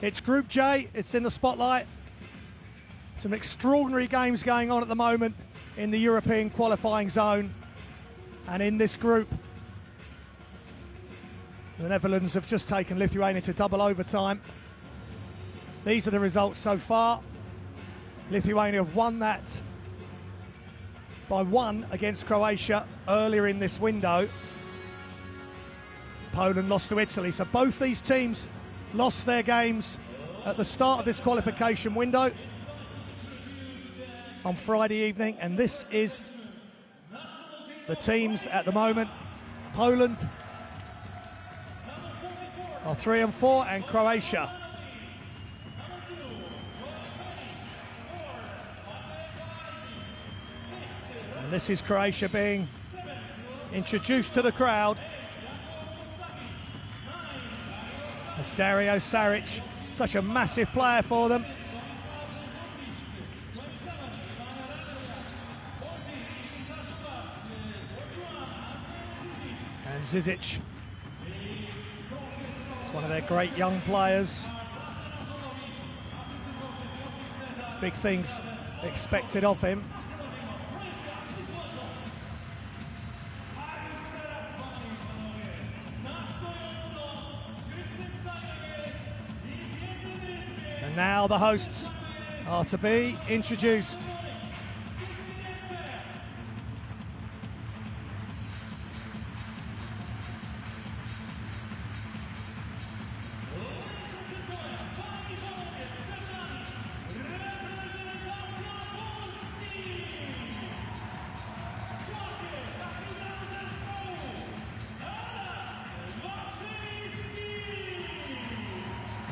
It's Group J, it's in the spotlight. Some extraordinary games going on at the moment in the European qualifying zone. And in this group, the Netherlands have just taken Lithuania to double overtime. These are the results so far. Lithuania have won that by 1 against Croatia earlier in this window. Poland lost to Italy, so both these teams lost their games at the start of this qualification window on Friday evening, and this is the teams at the moment. Poland are 3 and 4, and Croatia and this is Croatia being introduced to the crowd as Dario Saric, such a massive player for them. And Zizic, it's one of their great young players. Big things expected of him. And now the hosts are to be introduced.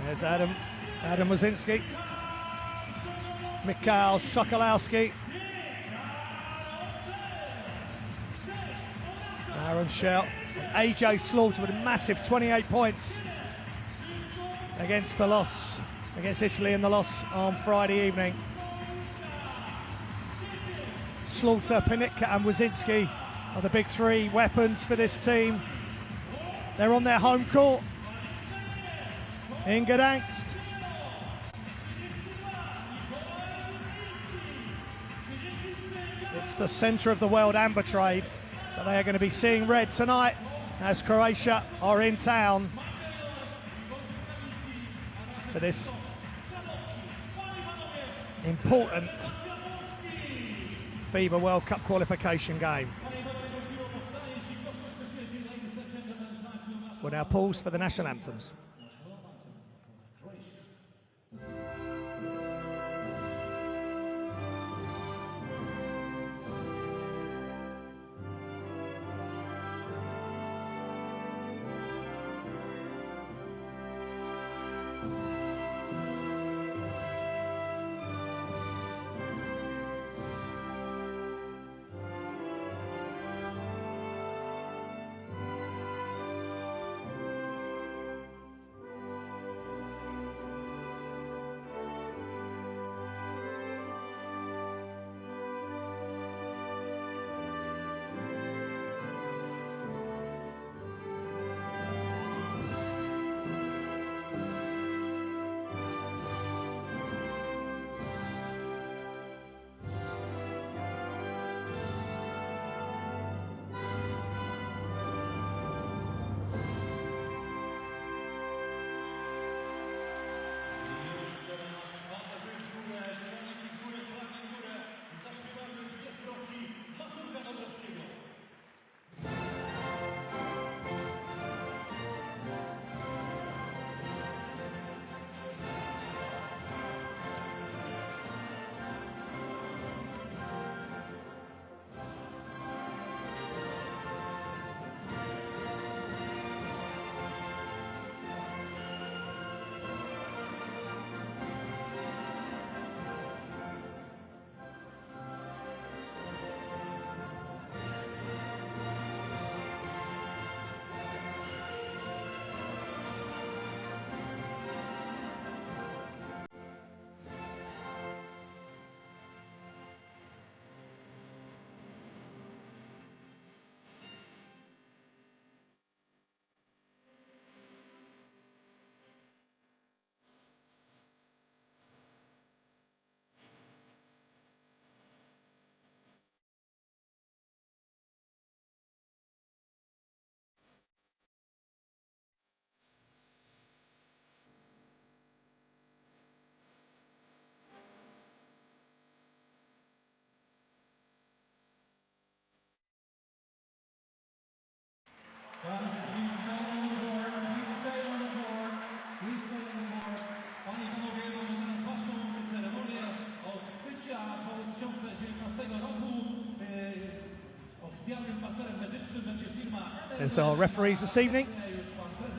There's Adam Wazinski, Mikhail Sokolowski, Aaron Schell, and AJ Slaughter with a massive 28 points against the loss against Italy in the loss on Friday evening. Slaughter, Panitka and Wazinski are the big three weapons for this team. They're on their home court in Gdansk. It's the centre of the world amber trade, but they are going to be seeing red tonight as Croatia are in town for this important FIBA World Cup qualification game. We'll now pause for the national anthems. There's our referees this evening.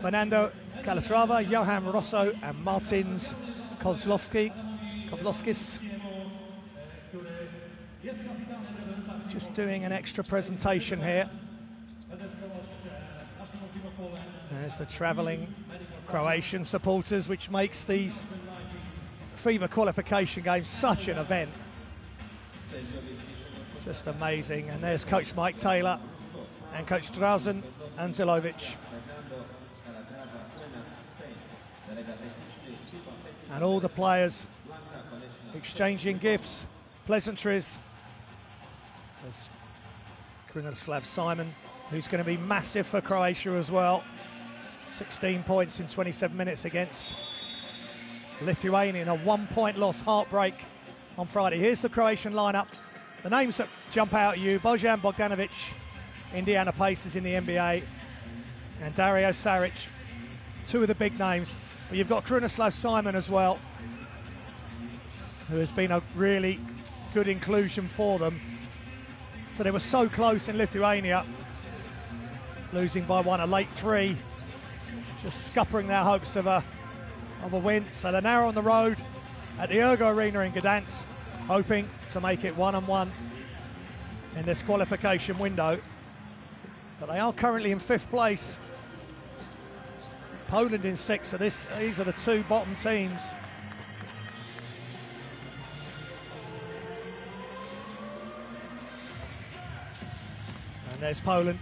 Fernando Calatrava, Johan Rosso and Martins Kovlovskis. Just doing an extra presentation here. There's the travelling Croatian supporters, which makes these FIBA qualification games such an event. Just amazing. And there's Coach Mike Taylor and Coach Drazen Anzelovic. And all the players exchanging gifts, pleasantries. There's Krunoslav Simon, who's going to be massive for Croatia as well. 16 points in 27 minutes against Lithuania in a 1-point loss, heartbreak on Friday. Here's the Croatian lineup. The names that jump out at you: Bojan Bogdanovic, Indiana Pacers in the NBA, and Dario Saric, two of the big names. But you've got Krunoslav Simon as well, who has been a really good inclusion for them. So they were so close in Lithuania, losing by one, a late three, just scuppering their hopes of a win. So they're now on the road at the Ergo Arena in Gdansk, hoping to make it 1-1 in this qualification window. But they are currently in 5th place. Poland in 6th, so these are the two bottom teams. And there's Poland.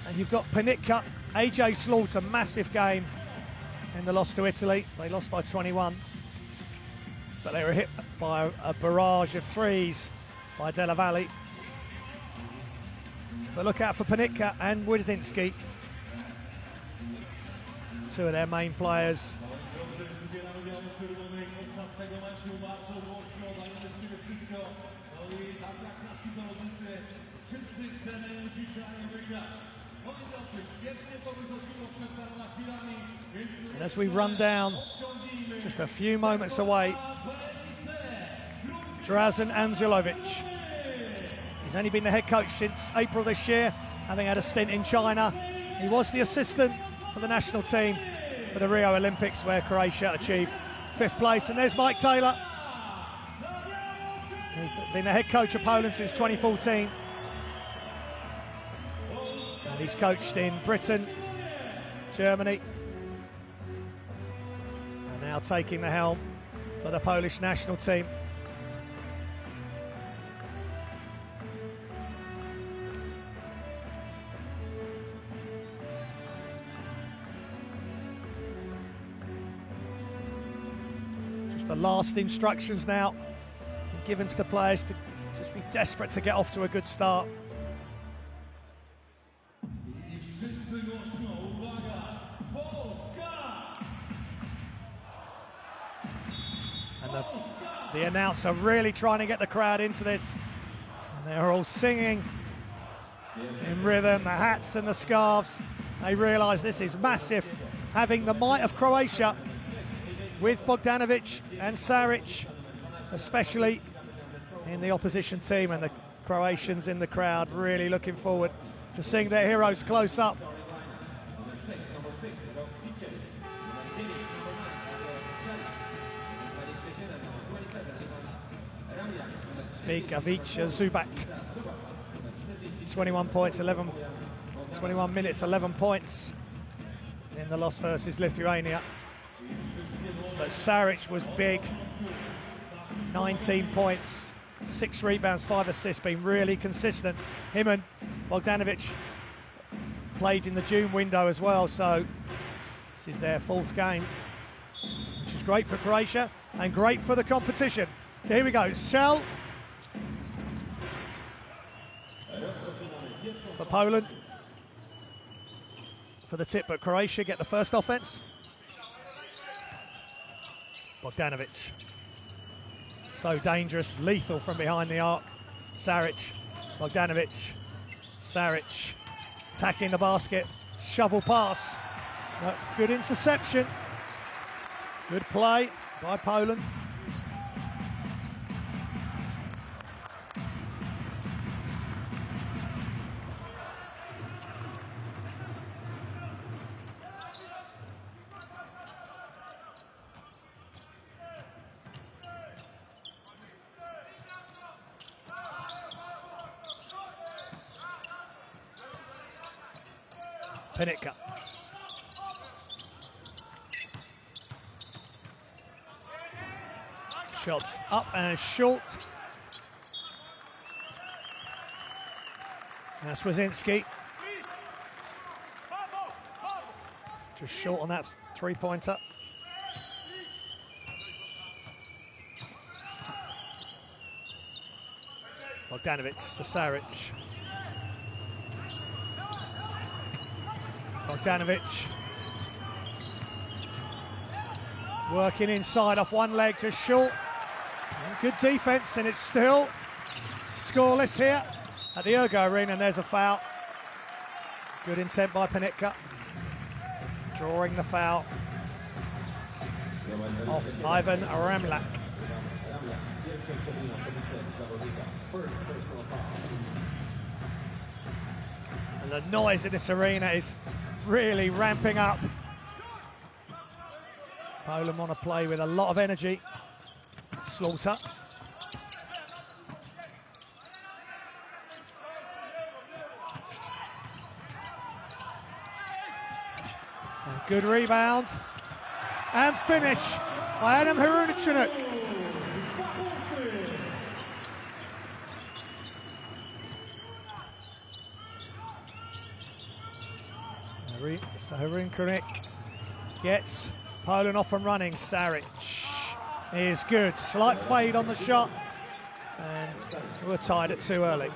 And you've got Panitka, AJ Slaughter, massive game in the loss to Italy. They lost by 21. But they were hit by a barrage of threes by Della Valle. But look out for Panitka and Wydzinski, two of their main players. And as we run down, just a few moments away, Drazen Anzelovic. He's only been the head coach since April this year, having had a stint in China. He was the assistant for the national team for the Rio Olympics, where Croatia achieved 5th place. And there's Mike Taylor. He's been the head coach of Poland since 2014. And he's coached in Britain, Germany, and now taking the helm for the Polish national team. The last instructions now given to the players to just be desperate to get off to a good start. And the announcer really trying to get the crowd into this, and they're all singing in rhythm, the hats and the scarves. They realise this is massive, having the might of Croatia with Bogdanovic and Saric, especially in the opposition team, and the Croatians in the crowd really looking forward to seeing their heroes close up. Zbigniew Zubak, 21 minutes, 11 points in the loss versus Lithuania. But Saric was big, 19 points, 6 rebounds, 5 assists, been really consistent. Him and Bogdanovic played in the June window as well, so this is their 4th game, which is great for Croatia and great for the competition. So here we go, Shell for Poland for the tip, but Croatia get the first offense. Bogdanovic, so dangerous, lethal from behind the arc. Saric, Bogdanovic, Saric, attacking the basket, shovel pass, good interception, good play by Poland. Pinitka. Shots up and short. That's Wazinski. Just short on that three-pointer. Bogdanovic to Saric. Bogdanovic. Working inside off one leg, just short. Good defense, and it's still scoreless here at the Ergo Arena, and there's a foul. Good intent by Pinitka. Drawing the foul off Ivan Ramlak. And the noise in this arena is really ramping up. Poland want to play with a lot of energy. Slaughter. And good rebound. And finish by Adam Harunichuk. So Harunichuk gets Poland off and running. Saric is good. Slight fade on the shot. And we're tied it too early.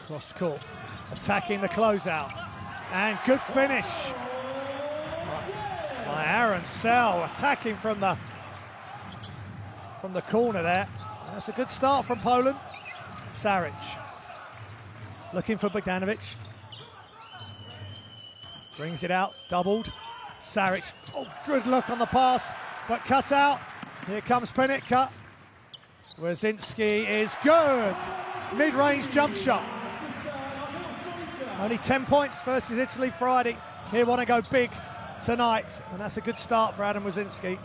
Cross court, attacking the closeout. And good finish by Aaron Sell, attacking from the corner there. That's a good start from Poland. Saric looking for Bogdanovic. Brings it out, doubled. Saric, oh, good look on the pass, but cut out. Here comes Pinitka. Wazinski is good. Mid-range jump shot. Only 10 points versus Italy Friday. Here want to go big tonight, and that's a good start for Adam Wazinski.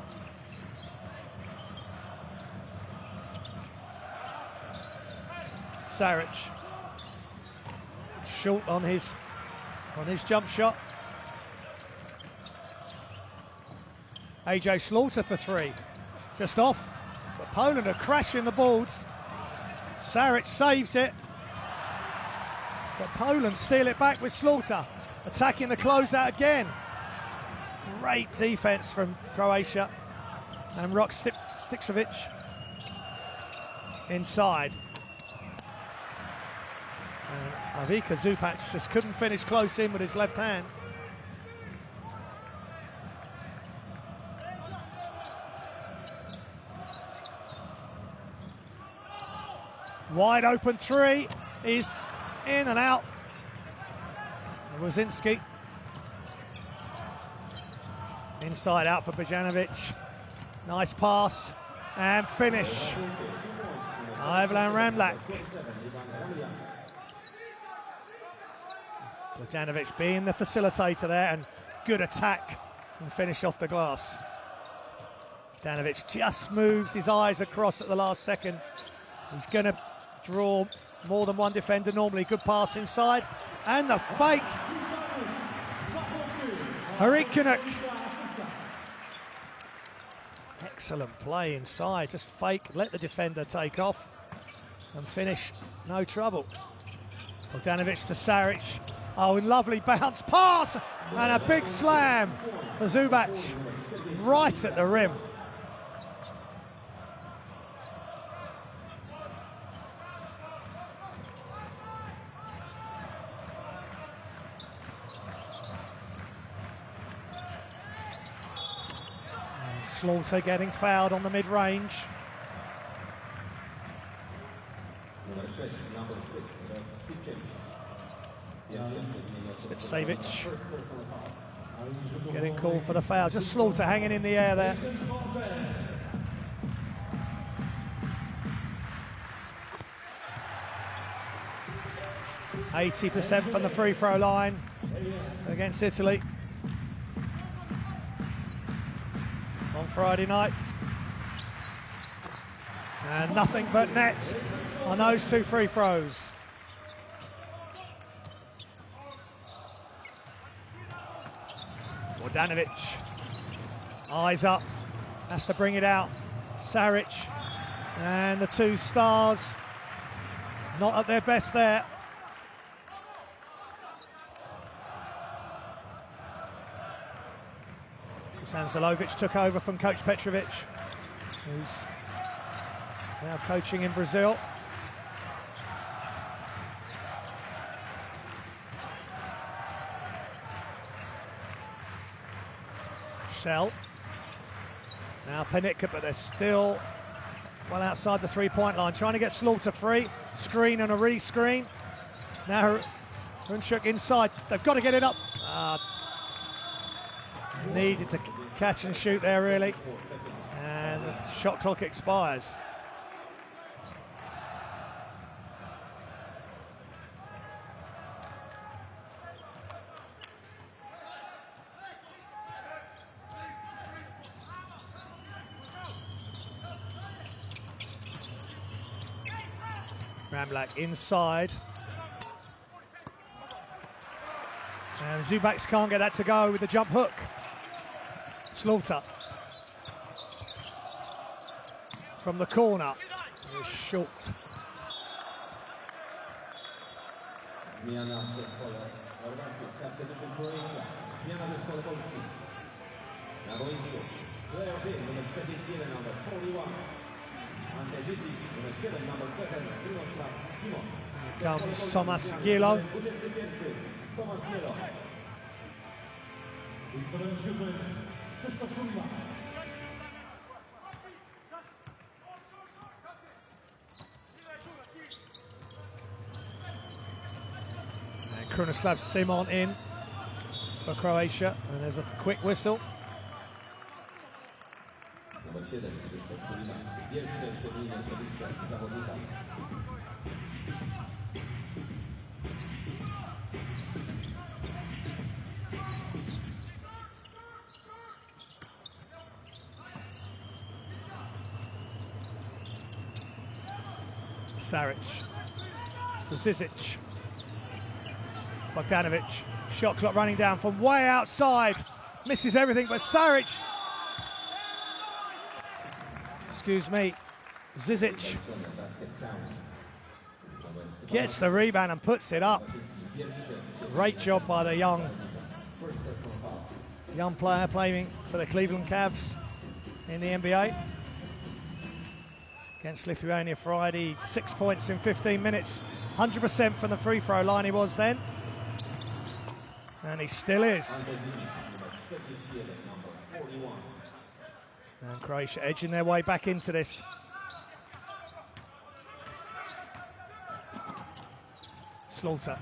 Saric, short on his jump shot. AJ Slaughter for three, just off, but Poland are crashing the boards. Saric saves it, but Poland steal it back with Slaughter, attacking the closeout again. Great defense from Croatia, and Rok Stiksovic inside. And Ivica Zupac just couldn't finish close in with his left hand. Wide open three is in and out. Wazinski. Inside out for Bogdanovic. Nice pass and finish. Ivan Ramlak. Bogdanovic being the facilitator there, and good attack and finish off the glass. Bogdanovic just moves his eyes across at the last second. He's going to draw more than one defender normally. Good pass inside, and the fake. Harunichuk. Excellent play inside, just fake, let the defender take off and finish, no trouble. Bogdanovic to Saric. Oh, lovely bounce pass, and a big slam for Zubac, right at the rim. Slaughter getting fouled on the mid-range. Stipsavic getting called for the foul. Just Slaughter hanging in the air there. %80 from the free throw line against Italy on Friday night. And nothing but net on those two free throws. Bogdanovic, eyes up, has to bring it out. Saric and the two stars not at their best there. Sanzalovic took over from Coach Petrovic, who's now coaching in Brazil. Shell. Now Panitka, but they're still well outside the three-point line, trying to get Slaughter free. Screen and a re-screen. Now Hunchuk inside. They've got to get it up. Needed to catch and shoot there, really. And the shot clock expires. Ramlak inside. And Zubaks can't get that to go with the jump hook. Slaughter. From the corner. It's short. Zmiana w zespole Chorwacji. Stawkę wyszła Croatia. Zmiana w zespole Polski. Na boisku. Player B, numer 41, number 41. Ante Żyżik, numer 7, number 7. Miroslav Simon. Comes Tomasz Gielo. 21. Tomasz Gielo. And Krunoslav Simon in for Croatia, and there's a quick whistle. Numer 7, Krzysztof Sulina. Pierwsze szczególne osobiste zawodnika. Saric to Zizic. Bogdanovic, shot clock running down from way outside. Misses everything but Saric. Excuse me, Zizic gets the rebound and puts it up. Great job by the young player playing for the Cleveland Cavs in the NBA. Against Lithuania Friday, 6 points in 15 minutes. 100% from the free throw line he was then. And he still is. And Croatia edging their way back into this. Slaughter.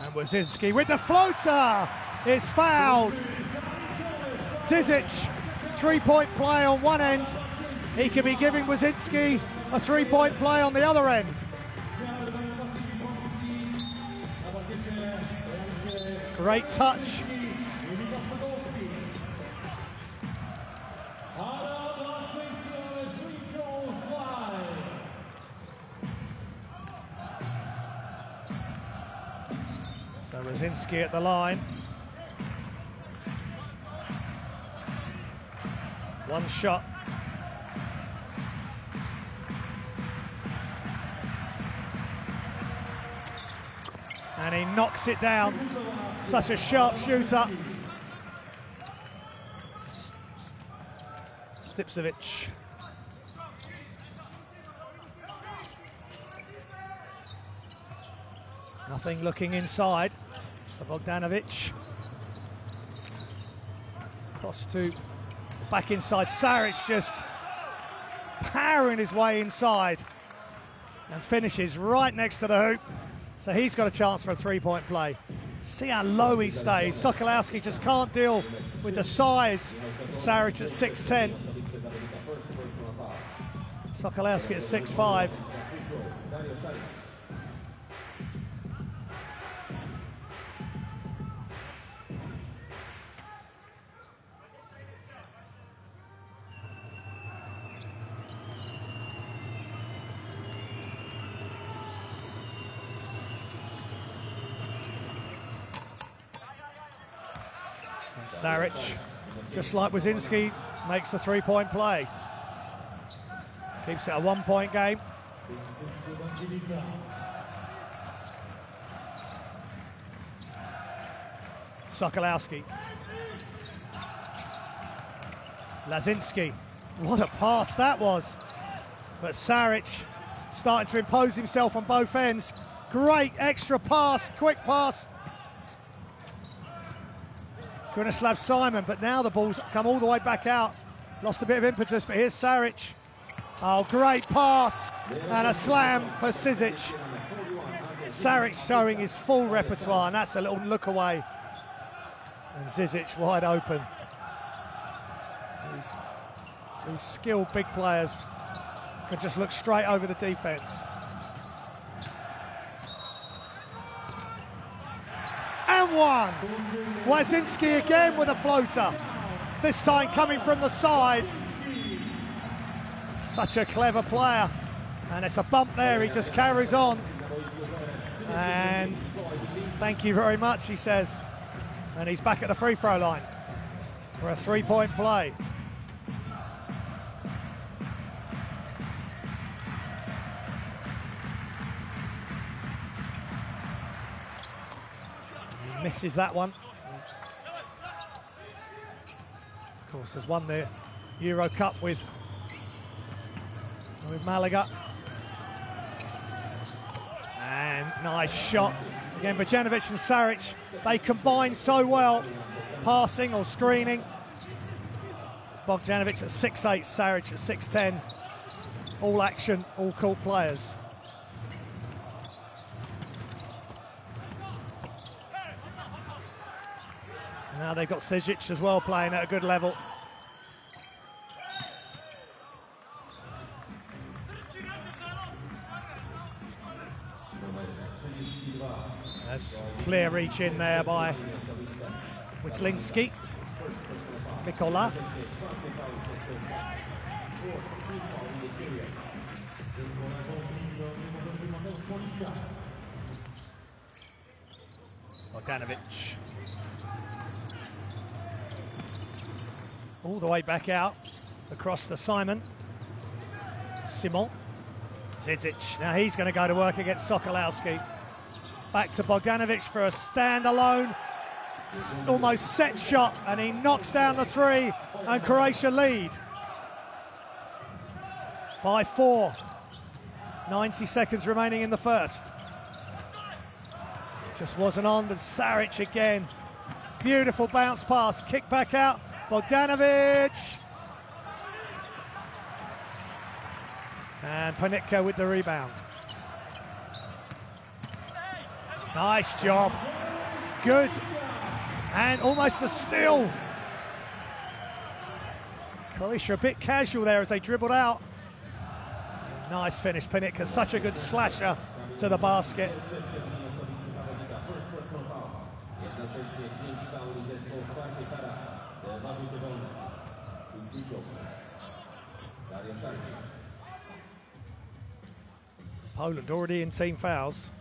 And Wazinski with the floater is fouled. Zizic, three-point play on one end. He could be giving Wazinski a three-point play on the other end. Great touch. So Wazinski at the line. One shot. And he knocks it down. Such a sharp shooter. Stipcevic. Nothing looking inside. So Bogdanovic. Cross to back inside. Saric just powering his way inside and finishes right next to the hoop. So he's got a chance for a three-point play. See how low he stays. Sokolowski just can't deal with the size of Saric at 6'10". Sokolowski at 6'5". Saric, just like Wazinski, makes the three-point play. Keeps it a one-point game. Sokolowski. Lazinski. What a pass that was. But Saric starting to impose himself on both ends. Great extra pass, quick pass. Grunislav Simon, but now the ball's come all the way back out. Lost a bit of impetus, but here's Saric. Oh, great pass and a slam for Sizic. Saric showing his full repertoire, and that's a little look away. And Zizic wide open. These skilled big players can just look straight over the defence. And one! Wazinski again with a floater. This time coming from the side. Such a clever player. And it's a bump there, he just carries on. And thank you very much, he says. And he's back at the free throw line for a three-point play. He misses that one. Of course, has won the Euro Cup with Malaga. And nice shot. Again, Bojanovic and Saric, they combine so well, passing or screening. Bogdanovic at 6'8", Saric at 6'10". All action, all cool players. And now they've got Sizic as well playing at a good level. There's clear reach in there by Witlinski. Mikola. Bogdanovic. All the way back out, across to Simon. Simon. Zizic. Now he's going to go to work against Sokolowski. Back to Bogdanovic for a standalone, almost set shot, and he knocks down the three, and Croatia lead by 4. 90 seconds remaining in the first. Just wasn't on, but Saric again. Beautiful bounce pass, kick back out, Bogdanovic. And Panitka with the rebound. Nice job. Good. And almost a steal. Croatia a bit casual there as they dribbled out. Nice finish, Panitka. Such a good slasher to the basket. Poland already in team fouls.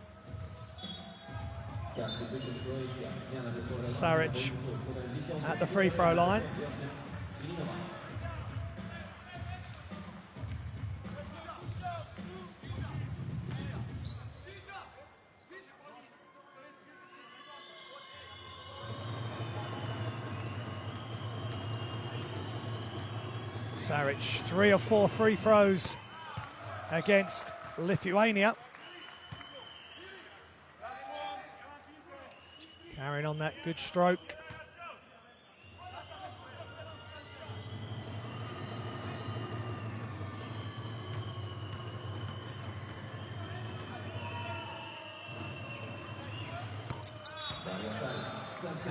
Saric at the free throw line. Saric 3 of 4 free throws against Lithuania. Carrying on that good stroke.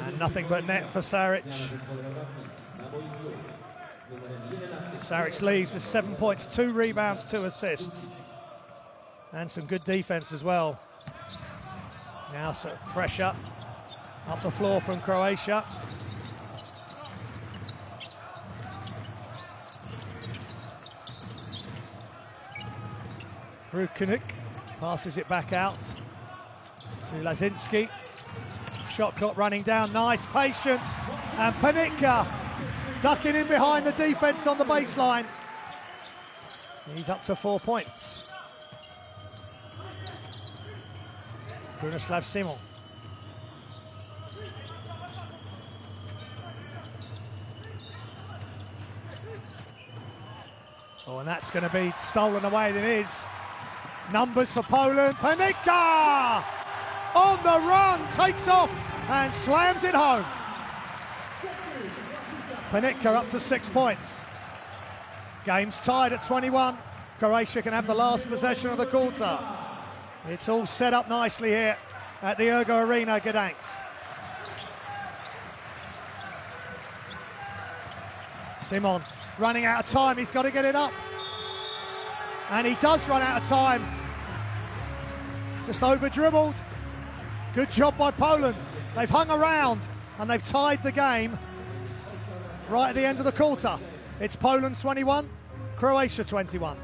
And nothing but net for Saric. Saric leads with 7 points, 2 rebounds, 2 assists. And some good defense as well. Now some pressure up the floor from Croatia. Rukanik passes it back out to Lazinski. Shot clock running down, nice patience. And Panitka ducking in behind the defence on the baseline. He's up to 4 points. Brunislav Simon. Oh, and that's going to be stolen away. It is. Numbers for Poland. Panitka on the run, takes off and slams it home. Panitka up to 6 points. Game's tied at 21. Croatia can have the last possession of the quarter. It's all set up nicely here at the Ergo Arena, Gdansk. Simon running out of time, he's got to get it up. And he does run out of time. Just over dribbled. Good job by Poland. They've hung around and they've tied the game right at the end of the quarter. It's Poland 21, Croatia 21.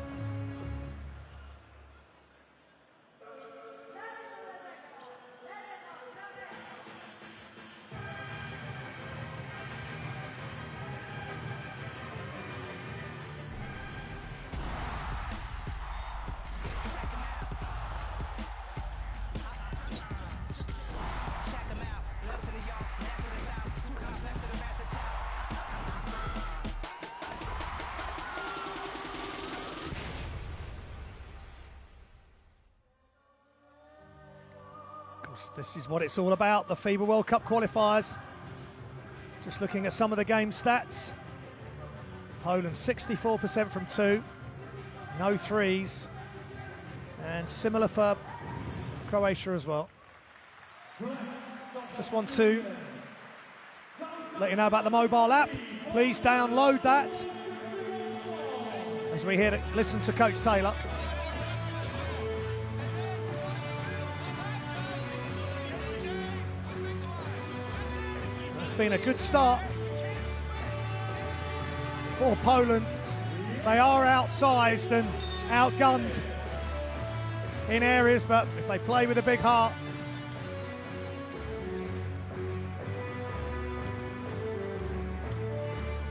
This is what it's all about, the FIBA World Cup qualifiers. Just looking at some of the game stats. Poland 64% from two, no threes, and similar for Croatia as well. Just want to let you know about the mobile app. Please download that as we listen to Coach Taylor. It's been a good start for Poland. They are outsized and outgunned in areas, but if they play with a big heart,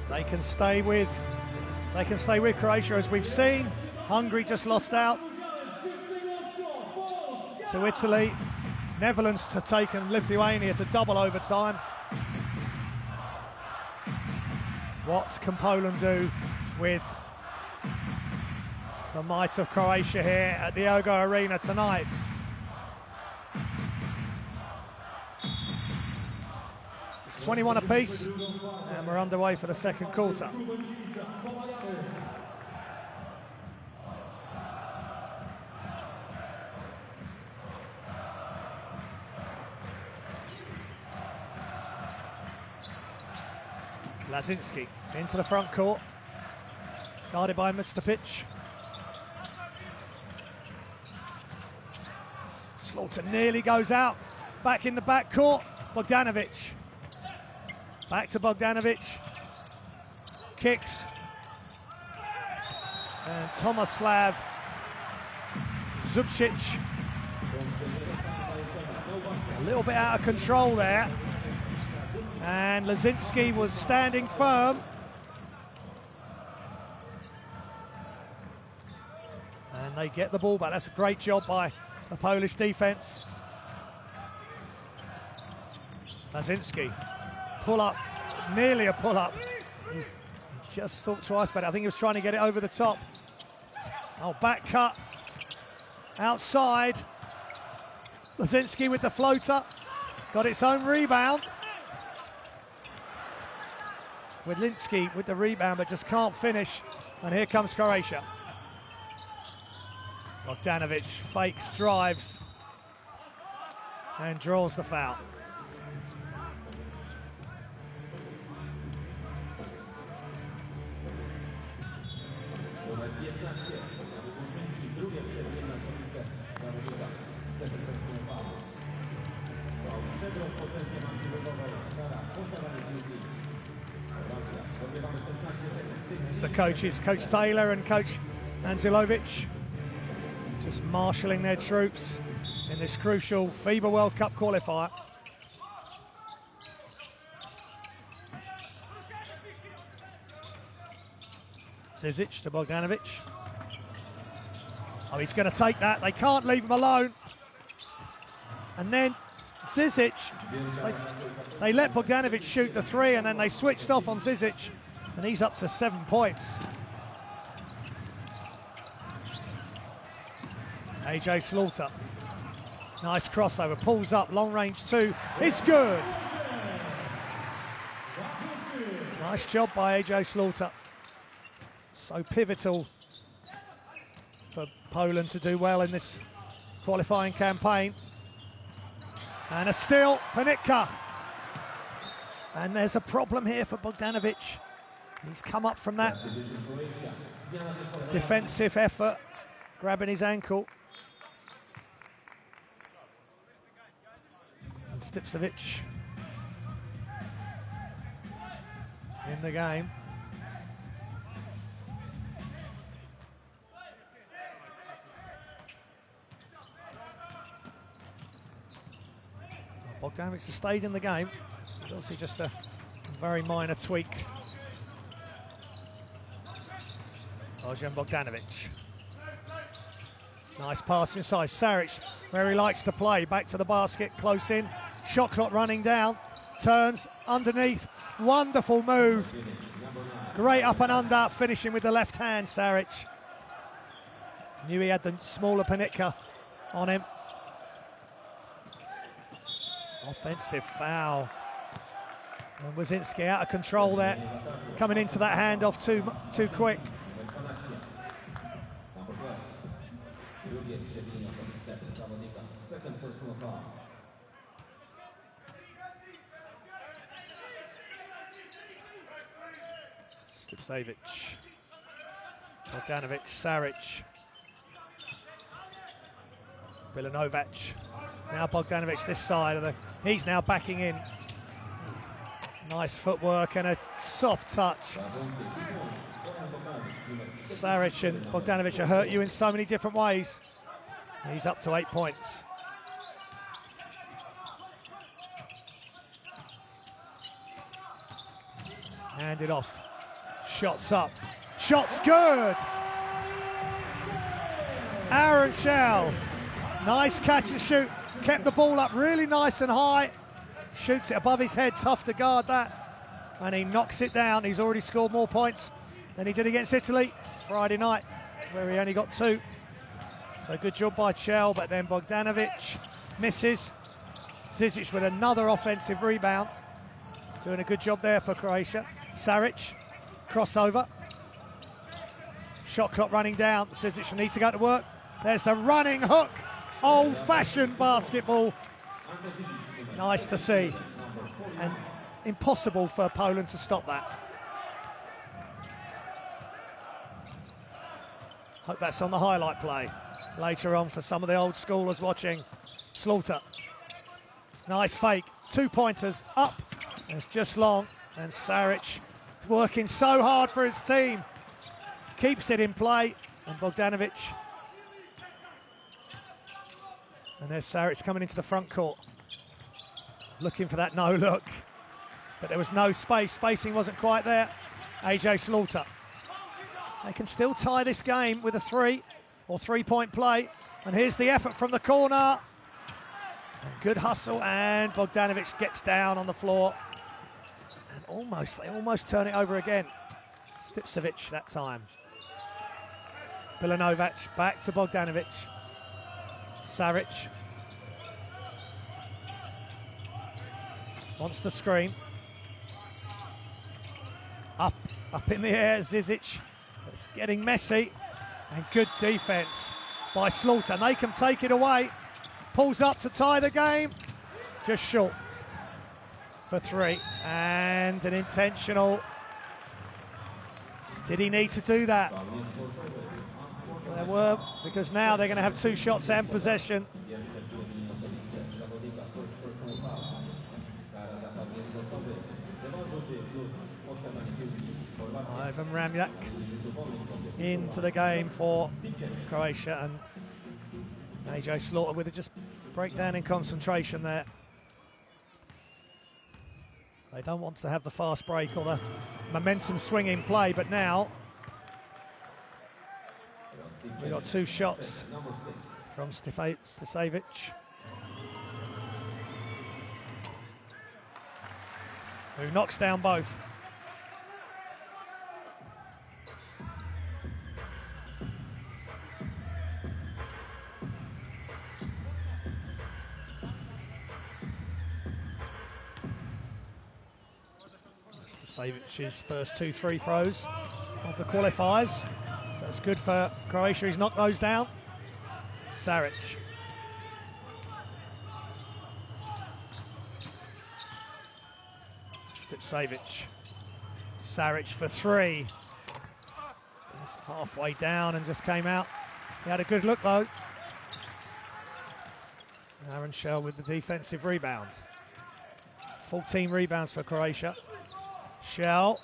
they can stay with Croatia, as we've seen. Hungary just lost out to Italy. Netherlands to take and Lithuania to double overtime. What can Poland do with the might of Croatia here at the Ergo Arena tonight? It's 21 apiece, and we're underway for the second quarter. Lazinski into the front court, guarded by Mrstapic. Slaughter nearly goes out, back in the back court, Bogdanovic. Back to Bogdanovic, kicks, and Tomislav Zubcic. A little bit out of control there. And Lazinski was standing firm. And they get the ball back. That's a great job by the Polish defense. Lazinski, pull up, it's nearly a pull up. He just thought twice about it. I think he was trying to get it over the top. Oh, back cut, outside. Lazinski with the floater, got its own rebound. Wedlinski with the rebound, but just can't finish. And here comes Croatia. Bogdanovic fakes, drives, and draws the foul. It's the coaches, Coach Taylor and Coach Anzilovic, just marshalling their troops in this crucial FIBA World Cup qualifier. Zizic to Bogdanovic. Oh, he's going to take that. They can't leave him alone. And then Zizic, they let Bogdanovic shoot the three, and then they switched off on Zizic, and he's up to 7 points. AJ Slaughter. Nice crossover, pulls up, long range two. It's good. Nice job by AJ Slaughter. So pivotal for Poland to do well in this qualifying campaign. And a steal, Panitka. And there's a problem here for Bogdanovic. He's come up from that defensive effort, grabbing his ankle. And Stipcevic in the game. Bogdanovic has stayed in the game. It's obviously just a very minor tweak. Bojan Bogdanovic. Nice pass inside. Saric, where he likes to play. Back to the basket, close in. Shot clock running down. Turns underneath. Wonderful move. Great up and under, finishing with the left hand, Saric. Knew he had the smaller Panitka on him. Offensive foul. And Wazinski out of control there. Coming into that handoff too quick. Stipcevic. Bogdanovic, Saric. Bilanovac. Now Bogdanovic this side of the... He's now backing in. Nice footwork and a soft touch. Saric and Bogdanovic will hurt you in so many different ways. He's up to 8 points. Hand it off. Shots up. Shots good! Aaron Shell. Nice catch and shoot. Kept the ball up really nice and high. Shoots it above his head, tough to guard that. And he knocks it down. He's already scored more points than he did against Italy Friday night, where he only got 2. So good job by Chell, but then Bogdanovic misses. Zizic with another offensive rebound. Doing a good job there for Croatia. Saric, crossover. Shot clock running down. Zizic will need to go to work. There's the running hook. Old-fashioned basketball. Nice to see. And impossible for Poland to stop that. Hope that's on the highlight play later on for some of the old schoolers watching. Slaughter. Nice fake. 2-pointers up. And it's just long. And Saric working so hard for his team. Keeps it in play. And Bogdanovic. And there's Saric coming into the front court. Looking for that no look. But there was no space. Spacing wasn't quite there. AJ Slaughter. They can still tie this game with a 3 or 3-point play. And here's the effort from the corner. And good hustle, and Bogdanovic gets down on the floor. And they almost turn it over again. Stipcevic that time. Bilanovac back to Bogdanovic. Saric. Wants to screen. Up in the air, Zizic. It's getting messy. And good defense by Slaughter. And they can take it away. Pulls up to tie the game. Just short for 3. And an intentional. Did he need to do that? There were, because now they're going to have 2 shots and possession. Ivan Ramjak into the game for Croatia, and AJ Slaughter with a just breakdown in concentration there. They don't want to have the fast break or the momentum swinging play, but now We got 2 shots from Stisavic. Who knocks down both. Stisavic's first 2 free throws of the qualifiers. So it's good for Croatia. He's knocked those down. Saric. Stisavic. Saric for 3. He's halfway down and just came out. He had a good look though. Aaron Shell with the defensive rebound. 14 rebounds for Croatia. Shell.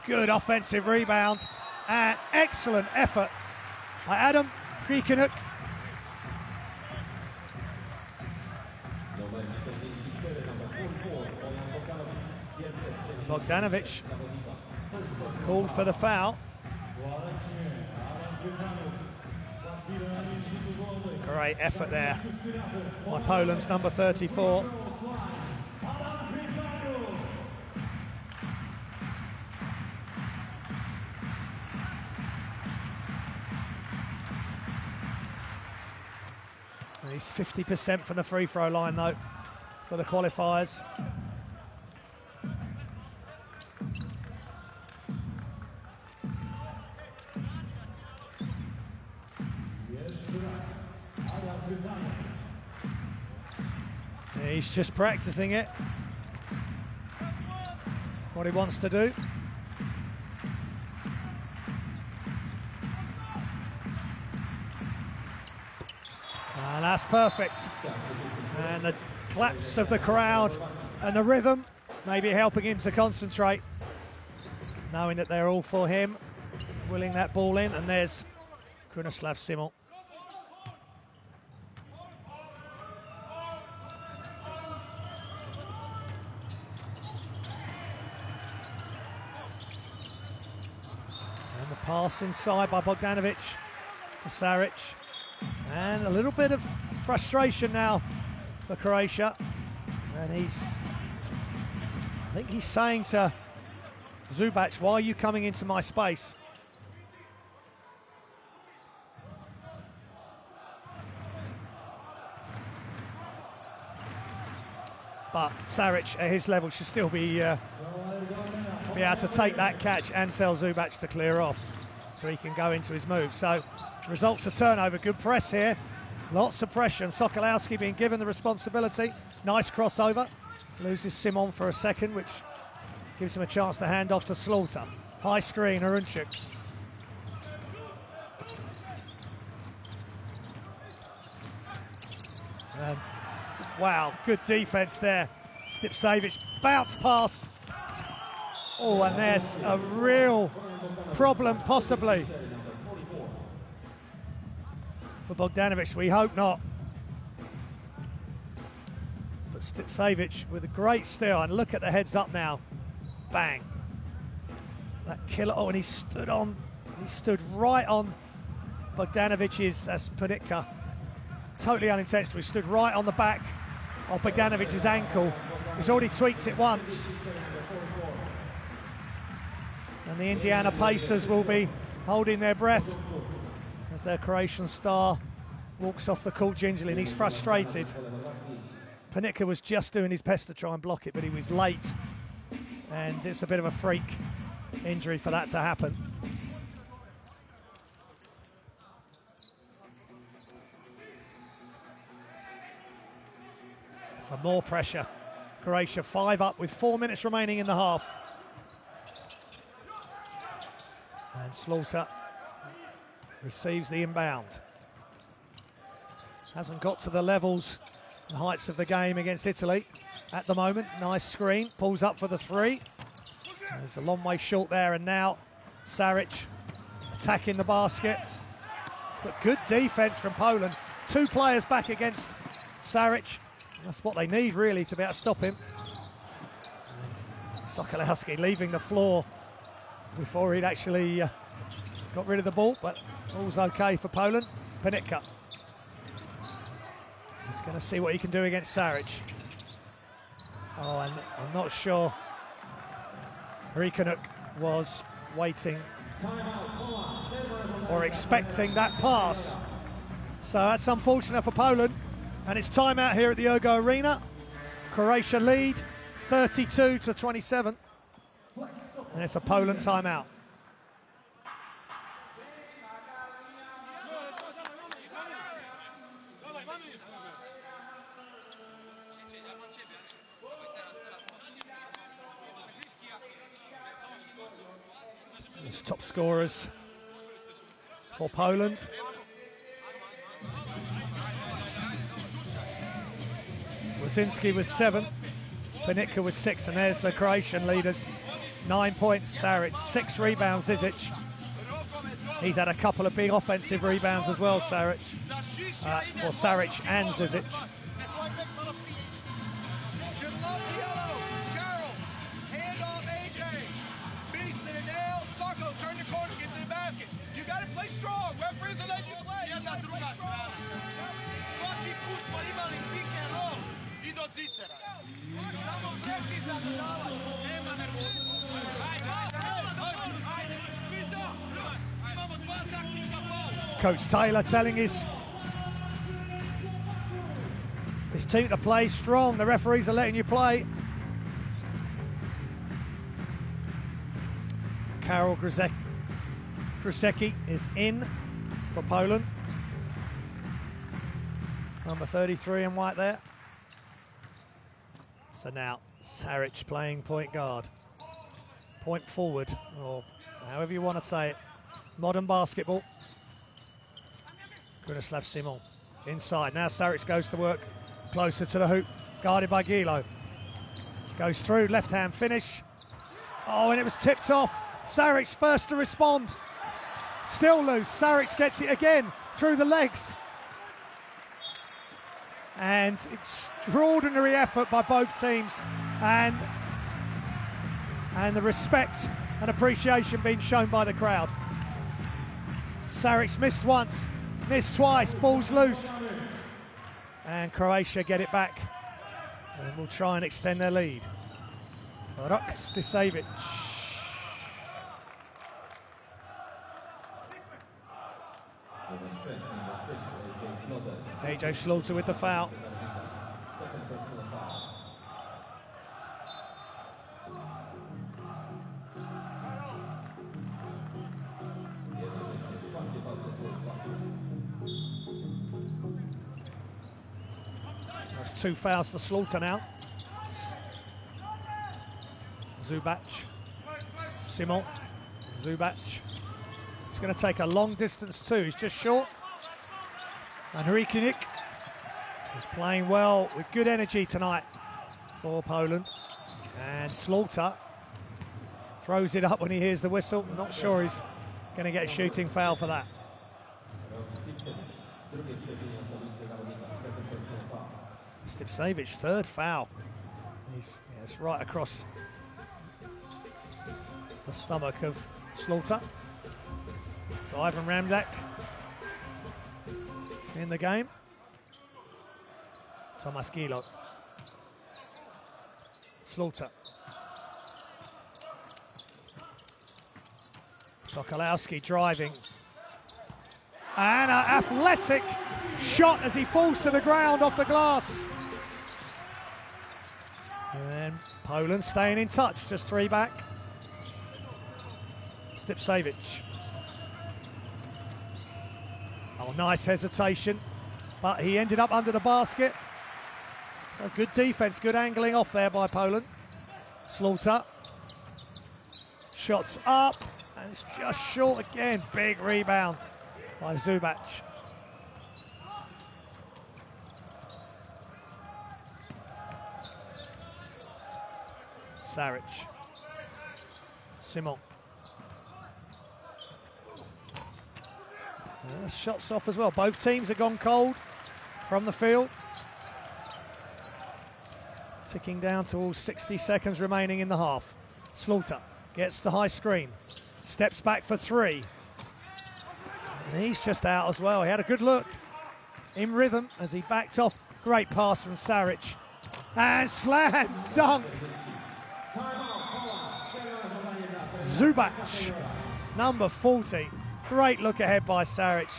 Good offensive rebound and excellent effort by Adam Krikanuk. Bogdanovic called for the foul. Great effort there by Poland's number 34. He's 50% from the free throw line though for the qualifiers. He's just practicing it. What he wants to do. And that's perfect. And the claps of the crowd and the rhythm maybe helping him to concentrate, knowing that they're all for him, willing that ball in. And there's Krunoslav Simon. And the pass inside by Bogdanovic to Saric. And a little bit of frustration now for Croatia. And I think he's saying to Zubac, why are you coming into my space? But Saric at his level should still be able to take that catch and tell Zubac to clear off so he can go into his move. So results a turnover. Good press here. Lots of pressure. And Sokolowski being given the responsibility. Nice crossover. Loses Simon for a second, which gives him a chance to hand off to Slaughter. High screen, Arunchik. Wow, good defense there. Stisavic bounce pass. Oh, and there's a real problem possibly for Bogdanovic. We hope not. But Stisavic with a great steal, and look at the heads up now. Bang. That killer. Oh, and he stood right on Bogdanovic's, as Panitka. Totally unintentional. He stood right on the back of Bogdanovic's ankle. He's already tweaked it once. And the Indiana Pacers will be holding their breath as their Croatian star walks off the court gingerly, and he's frustrated. Panitka was just doing his best to try and block it, but he was late. And it's a bit of a freak injury for that to happen. Some more pressure. Croatia 5 up with 4 minutes remaining in the half. And Slaughter receives the inbound. Hasn't got to the levels and heights of the game against Italy at the moment. Nice screen, pulls up for the 3. There's a long way short there, and now Saric attacking the basket. But good defense from Poland. 2 players back against Saric. That's what they need, really, to be able to stop him. And Sokolowski leaving the floor before he'd actually got got rid of the ball, but all's okay for Poland. Panitka. He's going to see what he can do against Saric. Oh, and I'm not sure Rikanuk was waiting or expecting that pass. So that's unfortunate for Poland. And it's timeout here at the Ergo Arena. Croatia lead 32-27. And it's a Poland timeout. There's top scorers for Poland. Wazinski was 7, Panitka was 6, and there's the Croatian leaders. 9 points, Saric, 6 rebounds, Zizic. He's had a couple of big offensive rebounds as well, Saric. Or Saric and Zizic. Strong. Referees are letting you play. You got to play strong. Svaki put smo imali pick and roll I do Zicera. Samo precizno dodavati. Nema Imamo 2 taktička faula. Coach Taylor telling his team to play strong. The referees are letting you play. Karol Grusecki is in for Poland. Number 33 in white there. So now Saric playing point guard. Point forward, or however you want to say it. Modern basketball. Grunislav Simon inside. Now Saric goes to work closer to the hoop, guarded by Gilo. Goes through, left hand finish. Oh, and it was tipped off. Saric first to respond. Still loose. Saric gets it again through the legs. And extraordinary effort by both teams. And the respect and appreciation being shown by the crowd. Saric missed once, missed twice, ball's loose. And Croatia get it back. And will try and extend their lead. Rok Stisavic. AJ Slaughter with the foul. That's 2 fouls for Slaughter now. Zubac. Simon. Zubac. He's going to take a long distance too. He's just short. And Rikanuk is playing well with good energy tonight for Poland. And Slaughter throws it up when he hears the whistle. Not sure he's going to get a shooting foul for that. Stipsavic's 3rd foul. It's right across the stomach of Slaughter. So Ivan Ramdak in the game. Tomasz Gilo. Slaughter. Sokolowski driving. And an athletic shot as he falls to the ground off the glass. And Poland staying in touch, just 3 back. Stipsavic. Oh, nice hesitation, but he ended up under the basket. So good defense, good angling off there by Poland. Slaughter. Shots up, and it's just short again. Big rebound by Zubac. Saric. Simon. Shots off as well. Both teams have gone cold from the field. Ticking down to all 60 seconds remaining in the half. Slaughter gets the high screen. Steps back for 3. And he's just out as well. He had a good look in rhythm as he backed off. Great pass from Saric. And slam dunk. Zubac, number 40. Great look ahead by Saric.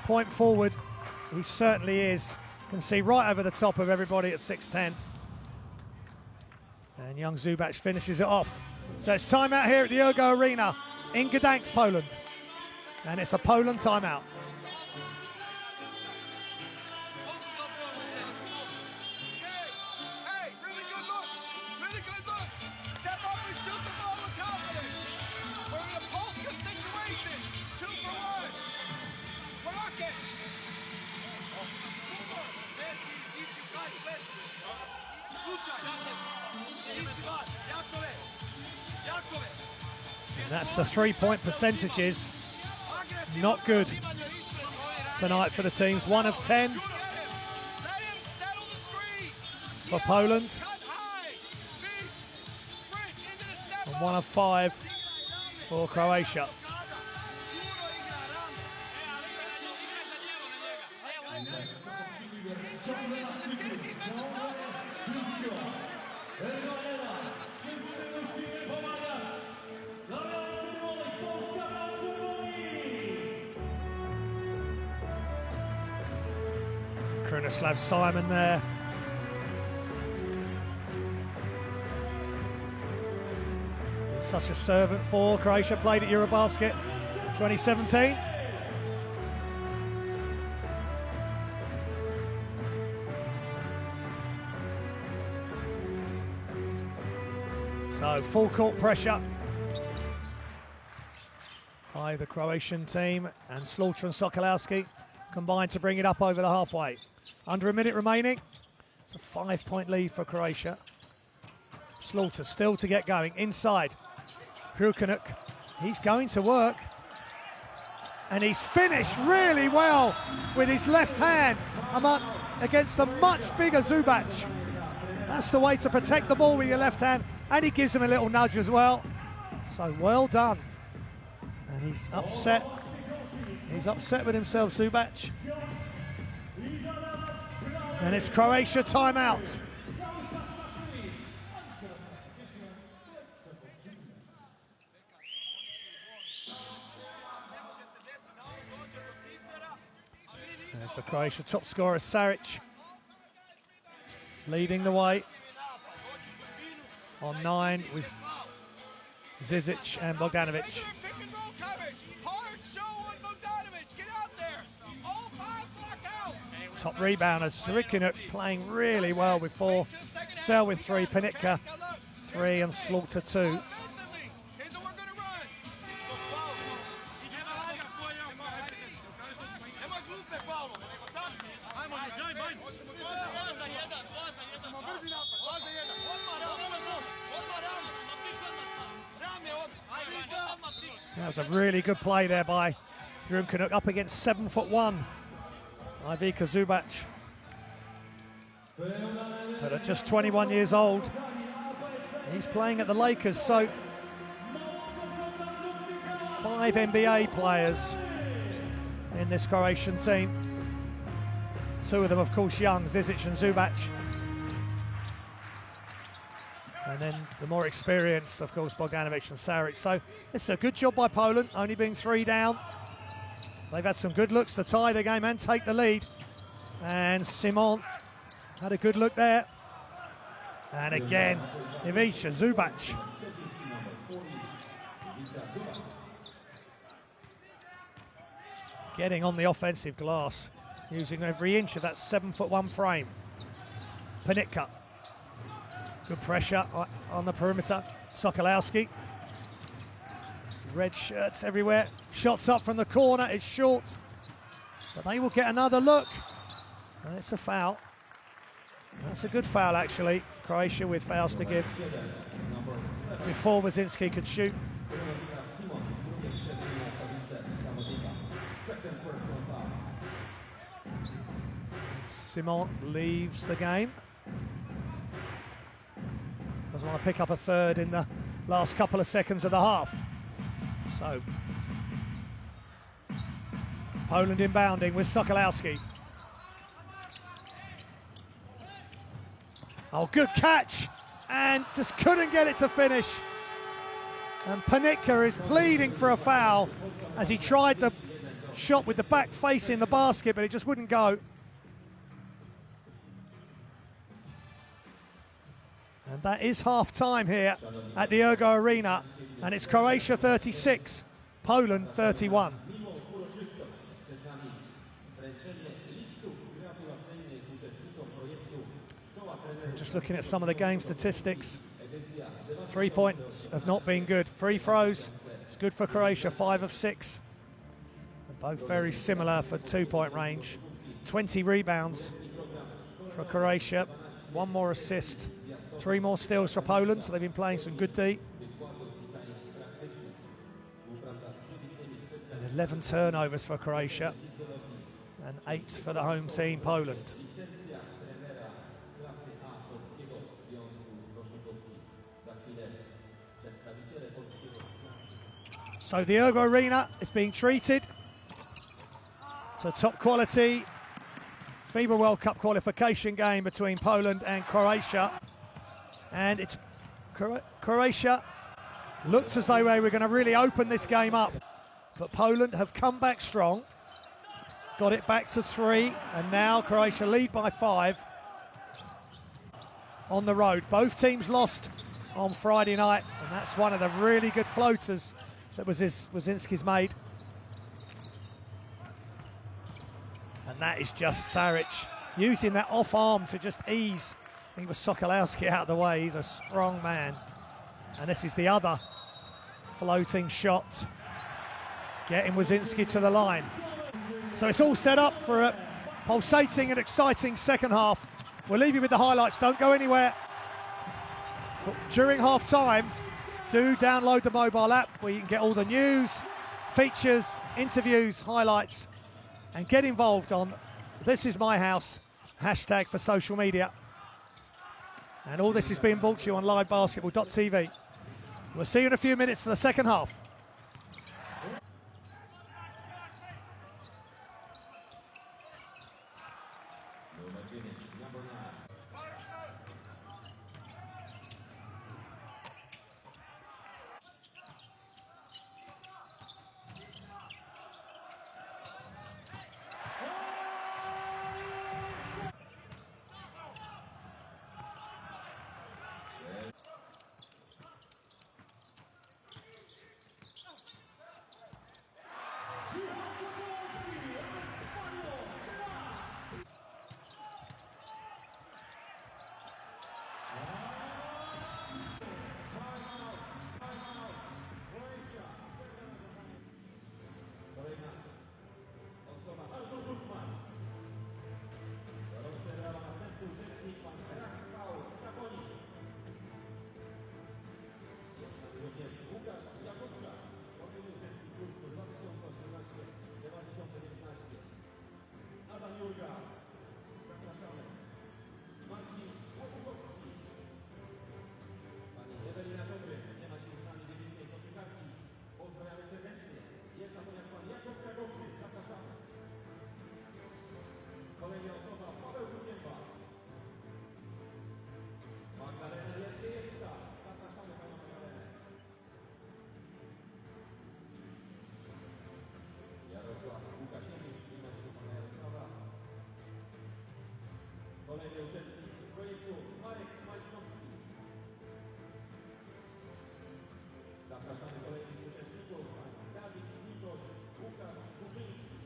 Point forward, he certainly is. Can see right over the top of everybody at 6'10". And young Zubac finishes it off. So it's timeout here at the Ergo Arena in Gdansk, Poland. And it's a Poland timeout. Hey, really good looks. Really good looks. Step up and shoot the ball with confidence. We're in a Polska situation. 2 for 1. Block it. And that's the three-point percentages. Not good tonight for the teams. 1 of 10 for Poland. And 1 of 5 for Croatia. Krunislav Simon there. He's such a servant for Croatia. Played at Eurobasket 2017. So full court pressure by the Croatian team, and Slaughter and Sokolowski combined to bring it up over the halfway. Under a minute remaining. It's a 5-point lead for Croatia. Slaughter still to get going. Inside. Hrukanuk. He's going to work. And he's finished really well with his left hand against a much bigger Zubac. That's the way to protect the ball with your left hand. And he gives him a little nudge as well. So well done. And he's upset. He's upset with himself, Zubac. And it's Croatia timeout. There's the Croatia top scorer, Saric, leading the way. On 9 with Zizic and Bogdanovic. Top rebounders, Hrukanuk playing really well with 4. Sell with 3, Panitka 3 and Slaughter 2. That was a really good play there by Hrukanuk up against 7'1" Ivica Zubac. But at just 21 years old, he's playing at the Lakers, so 5 NBA players in this Croatian team. 2 of them, of course, young, Zizic and Zubac. And then the more experienced, of course, Bogdanovic and Saric. So it's a good job by Poland, only being 3 down. They've had some good looks to tie the game and take the lead. And Simon had a good look there. And again, Ivica Zubac. Getting on the offensive glass, using every inch of that 7'1" frame. Panitka. Good pressure on the perimeter. Sokolowski. Red shirts everywhere. Shots up from the corner. It's short. But they will get another look. And it's a foul. That's a good foul, actually. Croatia with fouls to give before Wazinski could shoot. Simon leaves the game. Doesn't want to pick up a third in the last couple of seconds of the half. So Poland inbounding with Sokolowski. Oh, good catch, and just couldn't get it to finish. And Panicka is pleading for a foul as he tried the shot with the back facing the basket, but it just wouldn't go. And that is half time here at the Ergo Arena, and it's Croatia 36, Poland 31. Just looking at some of the game statistics, 3 points have not been good. Free throws, it's good for Croatia, 5 of 6. They're both very similar for 2-point range. 20 rebounds for Croatia, 1 more assist, 3 more steals for Poland, so they've been playing some good D. And 11 turnovers for Croatia, and 8 for the home team, Poland. So the Ergo Arena is being treated to a top quality FIBA World Cup qualification game between Poland and Croatia. And it's Croatia looked as though they were going to really open this game up, but Poland have come back strong, got it back to 3, and now Croatia lead by 5 on the road. Both teams lost on Friday night, and that's one of the really good floaters that Wazinski's made. And that is just Saric using that off arm to just ease. I think it was Sokolowski out of the way. He's a strong man. And this is the other floating shot, getting Wazinski to the line. So it's all set up for a pulsating and exciting second half. We'll leave you with the highlights. Don't go anywhere. But during half time, do download the mobile app where you can get all the news, features, interviews, highlights, and get involved on This Is My House hashtag for social media. And all this is being brought to you on livebasketball.tv. We'll see you in a few minutes for the second half. Kolejny uczestnik projektu Marek Malinowski. Zapraszamy kolejnych uczestników, Dawid Nikoś, Łukasz Kurzyński.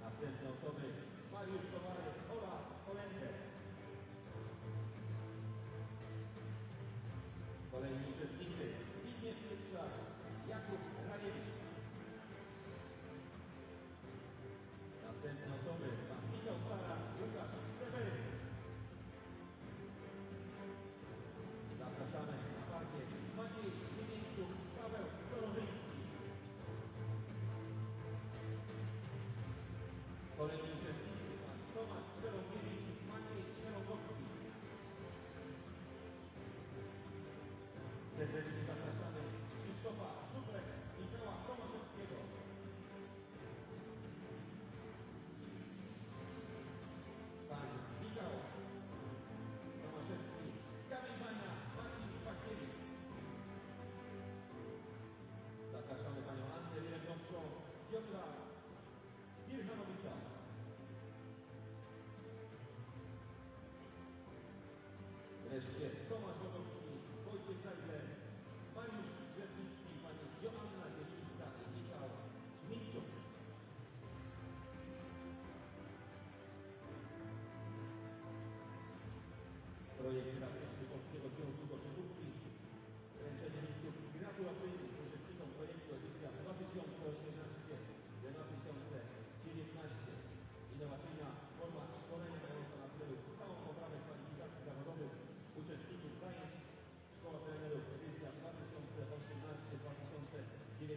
Następne osoby Mariusz Kowarek, Ola Kolender. Kolejni uczestnicy Zbigniew Pietrzak, Jakub Rajewicz. Następne osoby pan Michał Stara, Łukasz Seweryn. Zapraszamy na parkiet Maciej Ziemińczuk, Paweł Storożyński. Kolejni uczestnicy pan Tomasz Czerwoniewicz, Maciej Czerwogowski. Serdecznie zapraszamy Krzysztofa Suplek i Michała Wreszcie Tomasz Łotowski, Wojciech Zajdler, Mariusz Grzebnicki, pani Joanna Zielińska i Michał Szmidczuk. Projekt graficzny Polskiego Związku Koszykówki. Wręczenie listów gratulacyjnych uczestnikom projektu edycja 2018-2019. Innowacyjna forma szkolenia mająca na celu stałą poprawę kwalifikacji zawodowych uczestników zajęć. Szkoła trenerów edycja 2018-2019.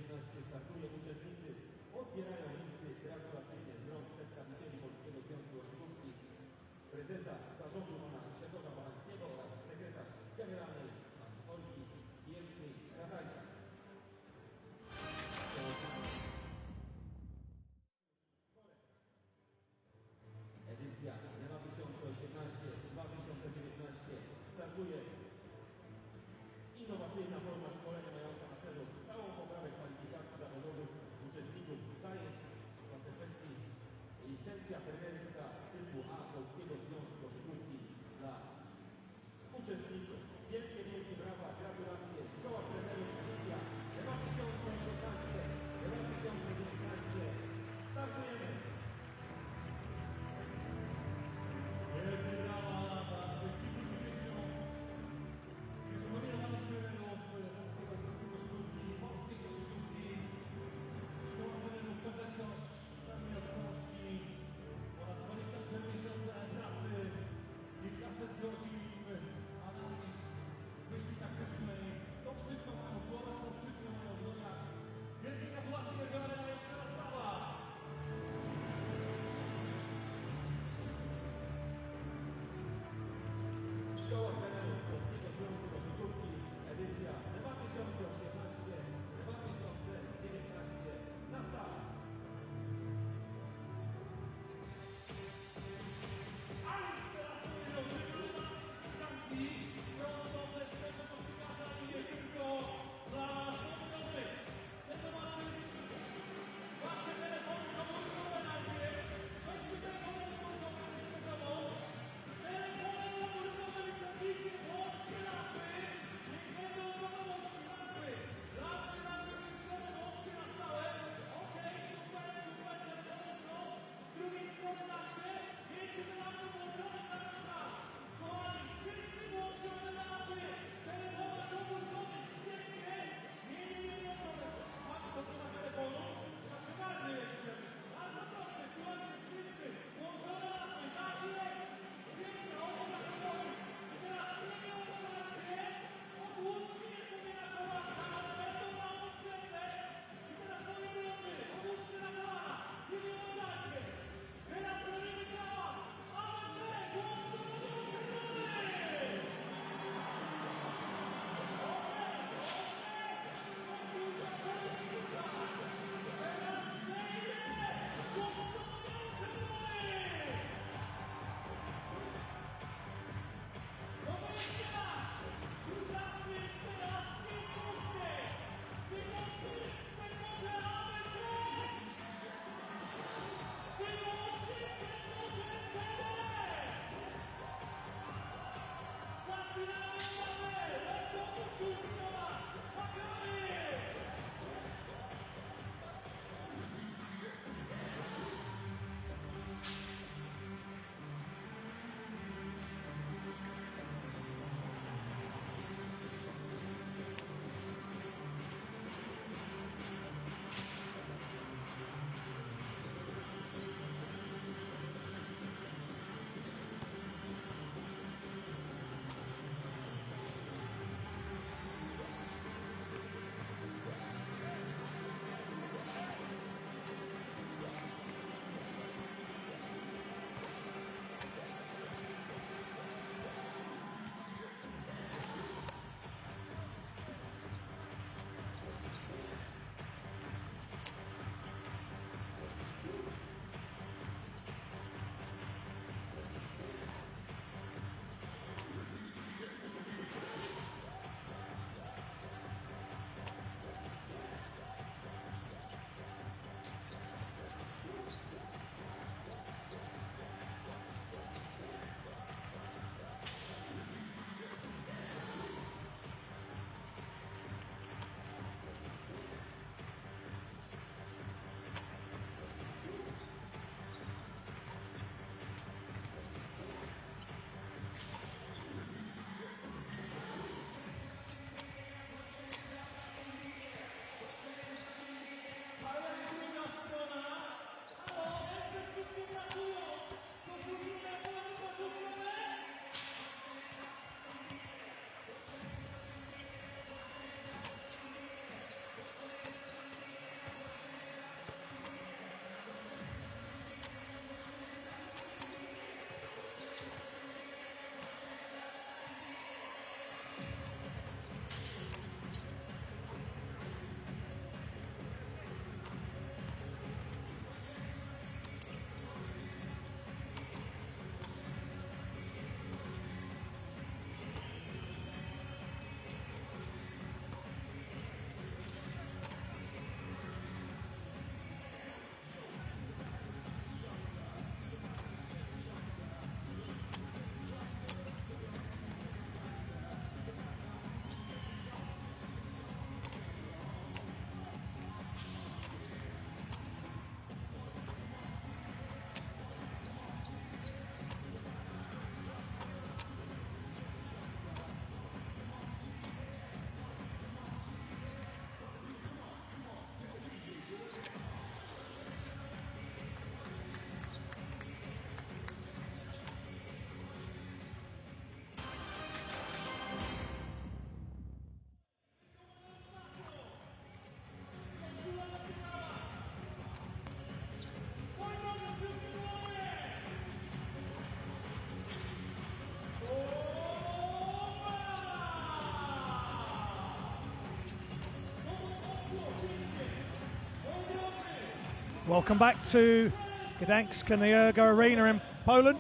Welcome back to Gdańsk Arena in Poland.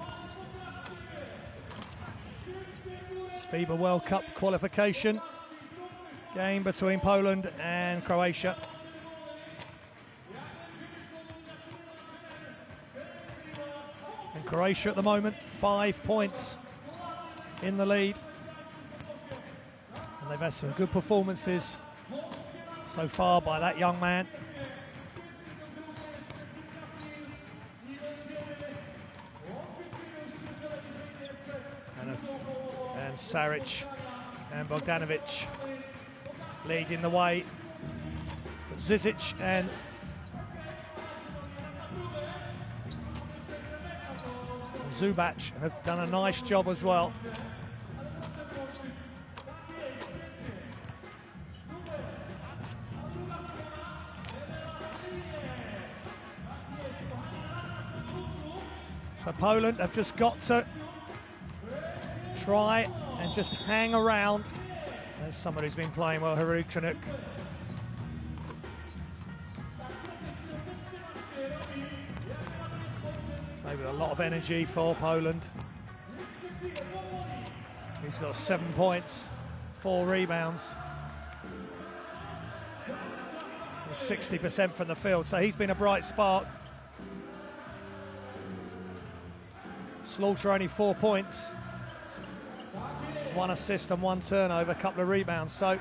It's FIBA World Cup qualification game between Poland and Croatia. And Croatia at the moment 5 points in the lead. And they've had some good performances so far by that young man. And Saric and Bogdanovic leading the way. But Zizic and Zubac have done a nice job as well. So Poland have just got to try and just hang around. There's somebody who's been playing well, Harukanuk. Maybe a lot of energy for Poland. He's got 7 points, 4 rebounds. 60% from the field, so he's been a bright spark. Slaughter only 4 points. 1 assist and 1 turnover, a couple of rebounds. So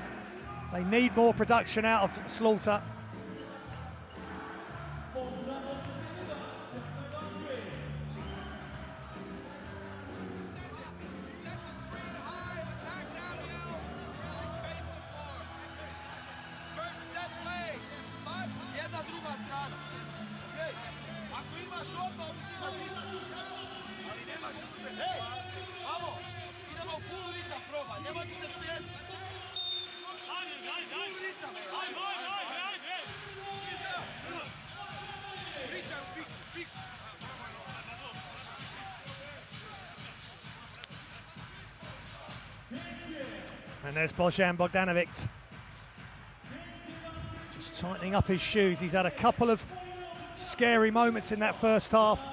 they need more production out of Slaughter. And there's Bojan Bogdanovic, just tightening up his shoes. He's had a couple of scary moments in that first half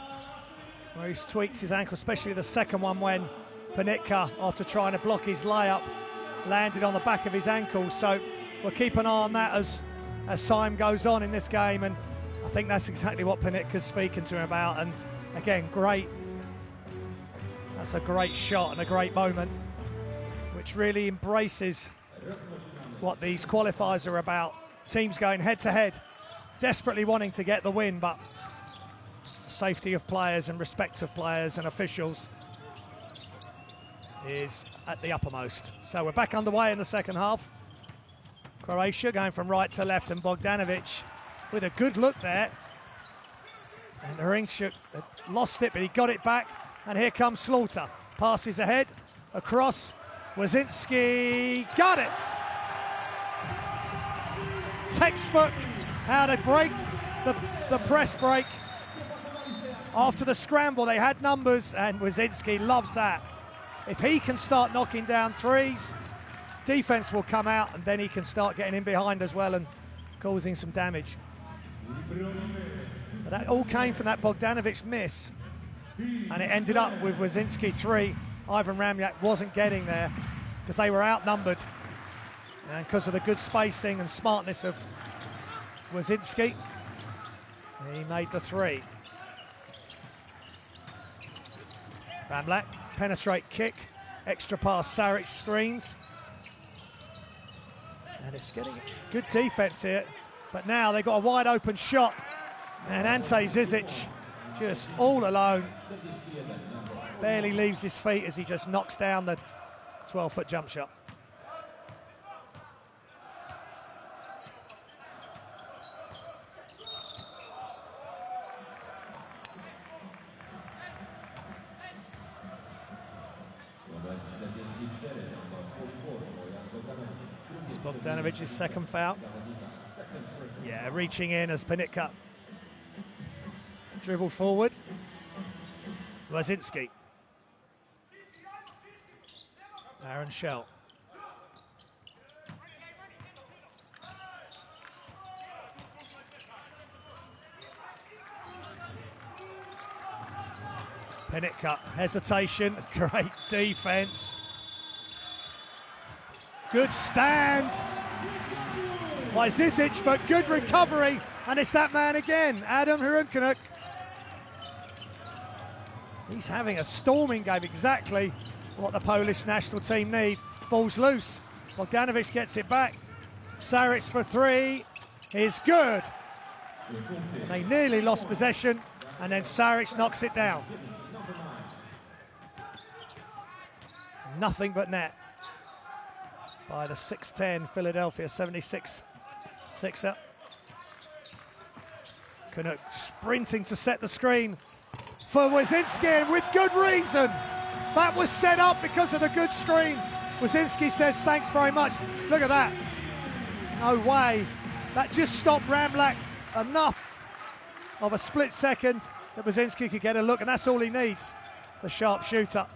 where he's tweaked his ankle, especially the second one when Panitka, after trying to block his layup, landed on the back of his ankle. So we'll keep an eye on that as time goes on in this game, and I think that's exactly what Panitka's speaking to him about. And again, that's a great shot and a great moment, which really embraces what these qualifiers are about. Teams going head to head, desperately wanting to get the win, but safety of players and respect of players and officials is at the uppermost. So we're back underway in the second half. Croatia going from right to left, and Bogdanovic with a good look there. And Harinchuk lost it, but he got it back. And here comes Slaughter. Passes ahead, across. Wazinski got it. Textbook how to break the press break. After the scramble, they had numbers, and Wazinski loves that. If he can start knocking down threes, defense will come out, and then he can start getting in behind as well and causing some damage. But that all came from that Bogdanovic miss, and it ended up with Wazinski 3. Ivan Ramyak wasn't getting there because they were outnumbered, and because of the good spacing and smartness of Wazinski, he made the 3. Ramlak, penetrate kick, extra pass, Saric screens. And it's getting good defense here, but now they've got a wide open shot, and Ante Zizic just all alone. Barely leaves his feet as he just knocks down the 12-foot jump shot. It's Bogdanovic's second foul. Yeah, reaching in as Panitka dribbled forward. Wazinski. Aaron Shell. Penitka, hesitation, great defense. Good stand by Zizic, but good recovery, and it's that man again, Adam Hrunkenuk. He's having a storming game, exactly what the Polish national team need. Ball's loose, Bogdanovic gets it back. Saric for three is good. And they nearly lost possession, and then Saric knocks it down. Nothing but net by the 6'10 Philadelphia 76er. Canuck sprinting to set the screen for Wazinski, and with good reason. That was set up because of the good screen. Wazinski says thanks very much. Look at that. No way. That just stopped Ramlak enough of a split second that Wazinski could get a look, and that's all he needs, the sharp shooter.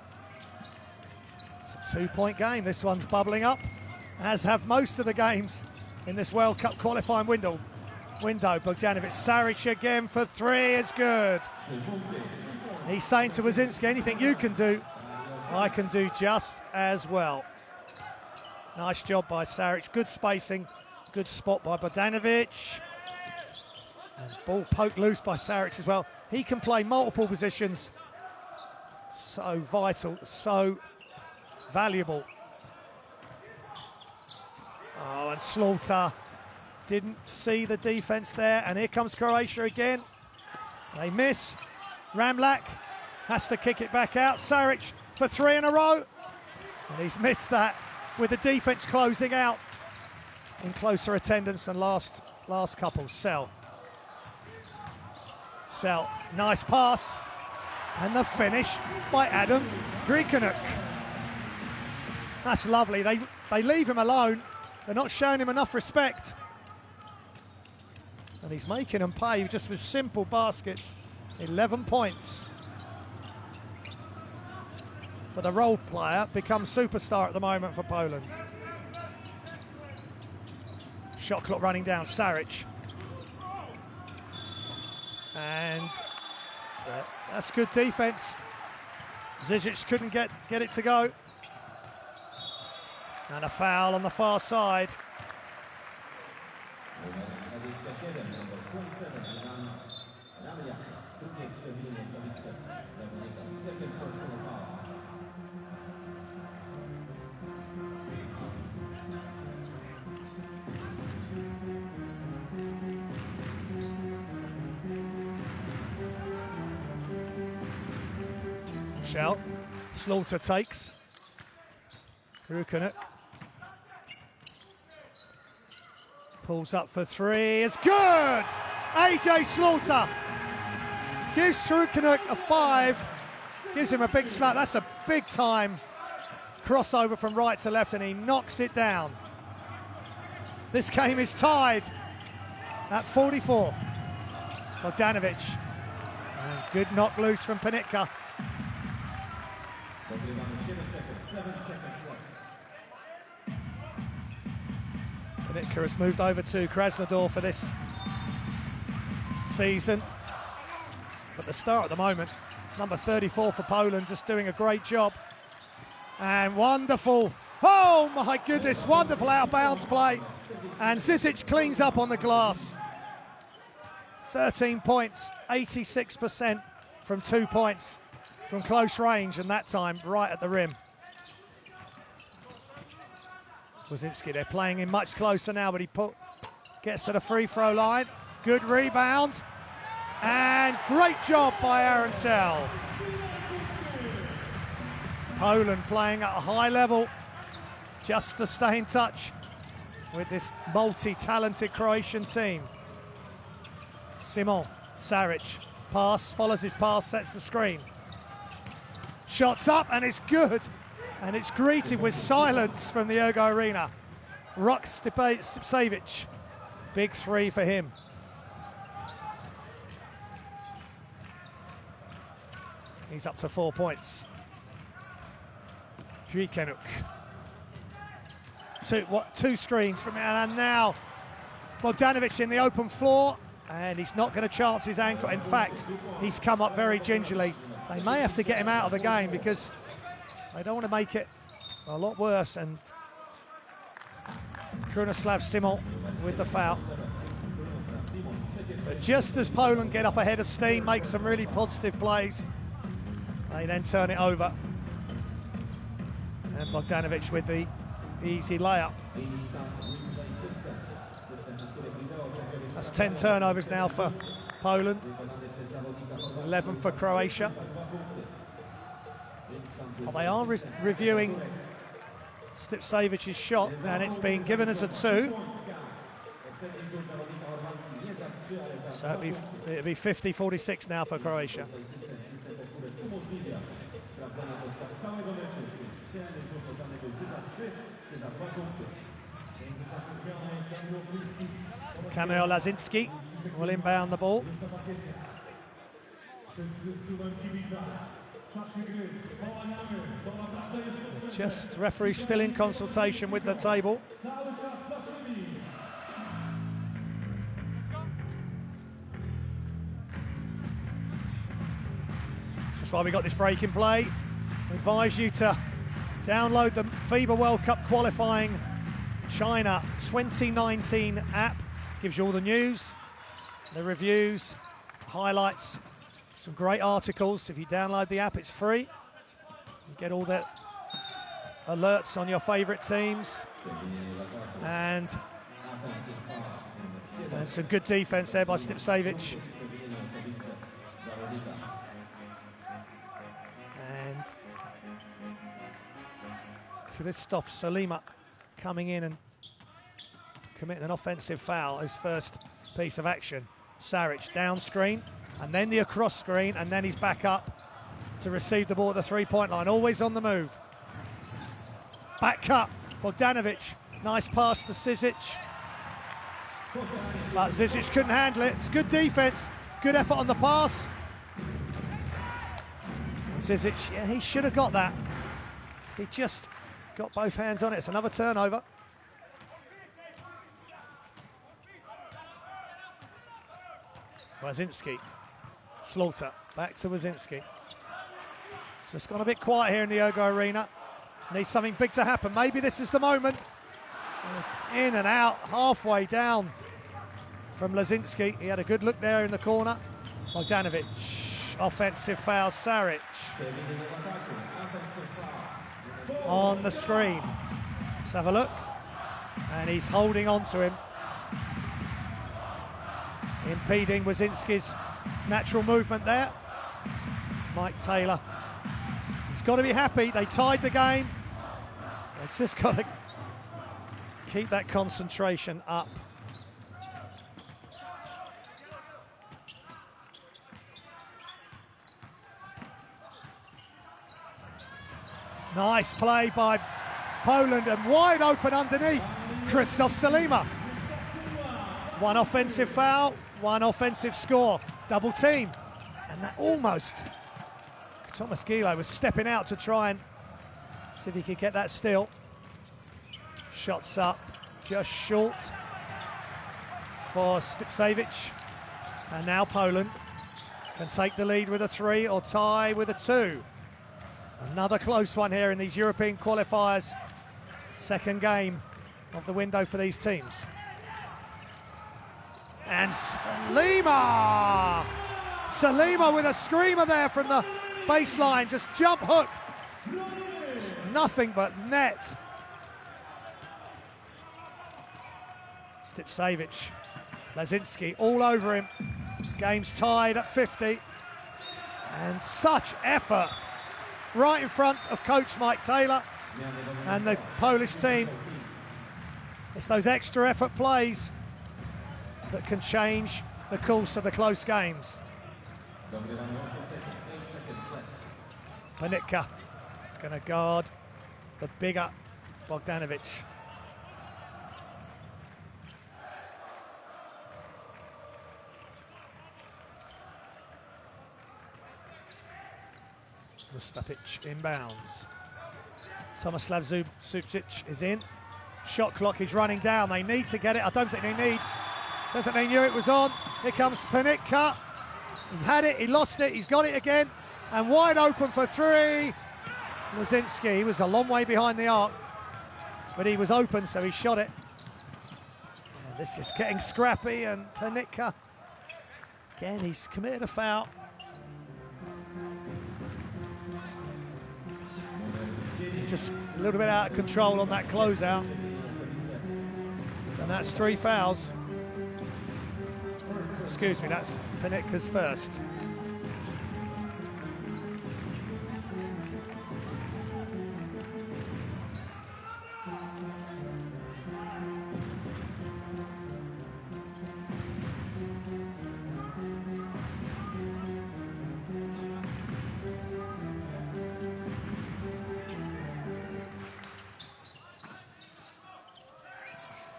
It's a 2-point game. This one's bubbling up, as have most of the games in this World Cup qualifying window. Bogdanovic, Saric again for three is good. He's saying to Wazinski, anything you can do, I can do just as well. Nice job by Saric, good spacing, good spot by Bogdanovic. And ball poked loose by Saric as well. He can play multiple positions. So vital, so valuable. Oh, and Slaughter didn't see the defense there, and here comes Croatia again. They miss. Ramlak has to kick it back out. Saric for three in a row, and he's missed that with the defense closing out in closer attendance than last couple. Sell, nice pass, and the finish by Adam Hrunkenuk. That's lovely. They leave him alone. They're not showing him enough respect. And he's making them pay just with simple baskets. 11 points. For the role player, becomes superstar at the moment for Poland. Shot clock running down, Saric. And that's good defense. Zizic couldn't get it to go. And a foul on the far side. Shell, Slaughter takes. Hrunkenuk pulls up for three, it's good! AJ Slaughter gives Hrunkenuk a 5, gives him a big slap. That's a big time crossover from right to left, and he knocks it down. This game is tied at 44. Bogdanovic, and good knock loose from Penitka. Penitka has moved over to Krasnodar for this season. But the start at the moment, number 34 for Poland, just doing a great job. And wonderful, oh my goodness, wonderful out of bounds play. And Zizic cleans up on the glass. 13 points, 86% from 2 points from close range, and that time right at the rim. Wazinski, they're playing him much closer now, but he gets to the free throw line. Good rebound, and great job by Aaron Sell. Poland playing at a high level just to stay in touch with this multi-talented Croatian team. Simon, Saric, pass, follows his pass, sets the screen. Shots up, and it's good. And it's greeted with silence from the Ergo Arena. Rok Stipcevic, big three for him. He's up to 4 points. Hrunkenuk. Two screens from him, and now Bogdanovic in the open floor, and he's not going to chance his ankle. In fact, he's come up very gingerly They may have to get him out of the game because they don't want to make it a lot worse. And Krunoslav Simon with the foul. But just as Poland get up ahead of steam, make some really positive plays, they then turn it over. And Bogdanovic with the easy layup. That's 10 turnovers now for Poland, 11 for Croatia. Well, they are reviewing Stipsevic's shot, and it's been given as a 2. So it'll be 50-46 now for Croatia. So Kamil Lazinski will inbound the ball. Just referee still in consultation with the table. Just while we got this break in play, we advise you to download the FIBA World Cup qualifying China 2019 app. Gives you all the news, the reviews, highlights, some great articles. If you download the app, it's free. You get all the alerts on your favourite teams. And some good defence there by Stipsevic. And Krzysztof Salima coming in and committing an offensive foul, his first piece of action. Saric down screen, and then the across screen, and then he's back up to receive the ball at the three-point line, always on the move. Back cut, Bogdanovic, nice pass to Zizic. But Zizic couldn't handle it. It's good defense, good effort on the pass. And Zizic, yeah, he should have got that. He just got both hands on it. It's another turnover. Wazinski, Slaughter, back to Wazinski. Just gone a bit quiet here in the Ergo Arena. Needs something big to happen. Maybe this is the moment. In and out, halfway down from Lazinski. He had a good look there in the corner. Bogdanovic, offensive foul, Saric. On the screen. Let's have a look. And he's holding on to him, impeding Wazinski's natural movement there. Mike Taylor, he's got to be happy. They tied the game. They've just got to keep that concentration up. Nice play by Poland, and wide open underneath, Krzysztof Salima. One offensive foul, one offensive score, double team. And that almost, Thomas Gilo was stepping out to try and see if he could get that steal. Shots up, just short for Stipsevic. And now Poland can take the lead with a 3 or tie with a 2. Another close one here in these European qualifiers. Second game of the window for these teams. And Salima with a screamer there from the baseline, just jump hook. Nothing but net. Stipsevic, Lazinski all over him. Game's tied at 50. And such effort right in front of coach Mike Taylor and the Polish team. It's those extra effort plays that can change the course of the close games. Panitka is going to guard the bigger Bogdanovic. Mustapic inbounds. Tomislav Subcic is in. Shot clock is running down. They need to get it. I don't think they knew it was on. Here comes Panitka. He had it, he lost it, he's got it again. and wide open for three. Lazinski was a long way behind the arc, but he was open, so he shot it. And this is getting scrappy, and Panitka, again, he's committed a foul. Just a little bit out of control on that closeout. And that's 3 fouls. Excuse me, that's Panitka's first.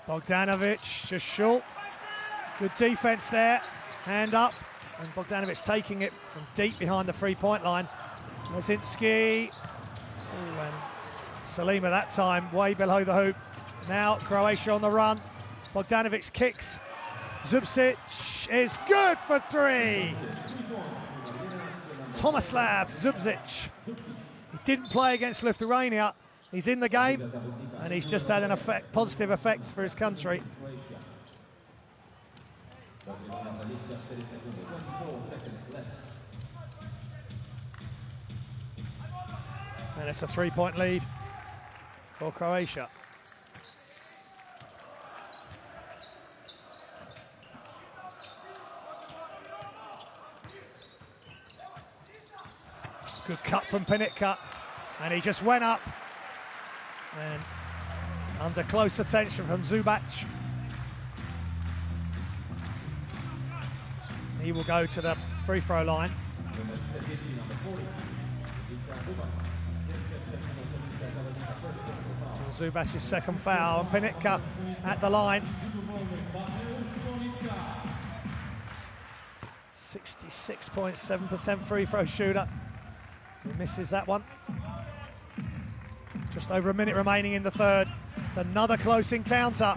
Bogdanovic just short. Good defense there. Hand up. And Bogdanovic taking it from deep behind the 3-point line. Lazinski. Ooh, and Salima that time way below the hoop. Now Croatia on the run. Bogdanovic kicks. Zubcic is good for 3. Tomislav Zubcic. He didn't play against Lithuania. He's in the game, and he's just had an positive effect for his country. And it's a 3-point lead for Croatia. Good cut from Panitka, and he just went up. And under close attention from Zubac. He will go to the free throw line. Zubac's second foul, and Panitka at the line. 66.7% free throw shooter. He misses that one. Just over a minute remaining in the third. It's another close encounter.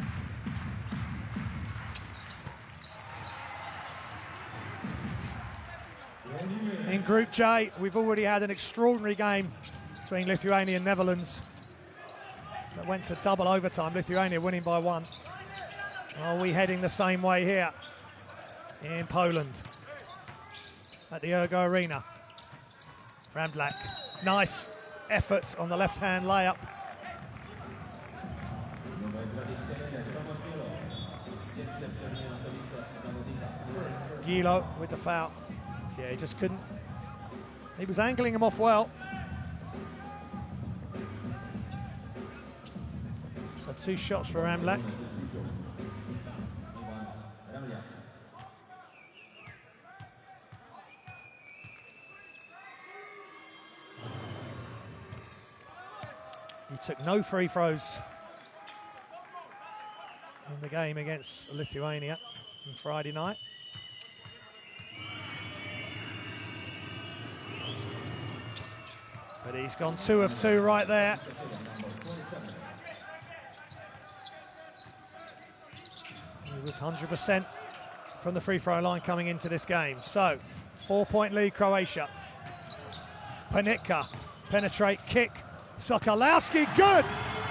In Group J, we've already had an extraordinary game between Lithuania and Netherlands that went to double overtime. Lithuania winning by 1. Are we heading the same way here in Poland at the Ergo Arena? Ramdlak, nice effort on the left-hand layup. Gilo with the foul. Yeah, he just couldn't. He was angling him off well. So 2 shots for Ramdlak. He took no free throws in the game against Lithuania on Friday night. But he's gone 2 of 2 right there. He was 100% from the free throw line coming into this game. So, 4-point lead Croatia. Panitka, penetrate, kick. Sokolowski, good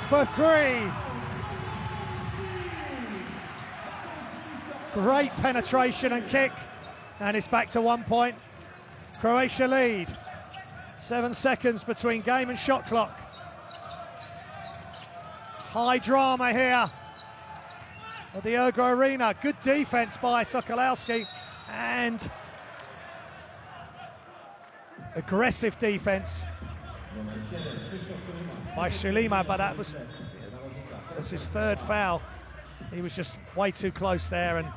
for 3. Great penetration and kick. And it's back to 1 point. Croatia lead. 7 seconds between game and shot clock. High drama here at the Ergo Arena. Good defense by Sokolowski and aggressive defense by Shulima, but that's his 3rd foul. He was just way too close there, and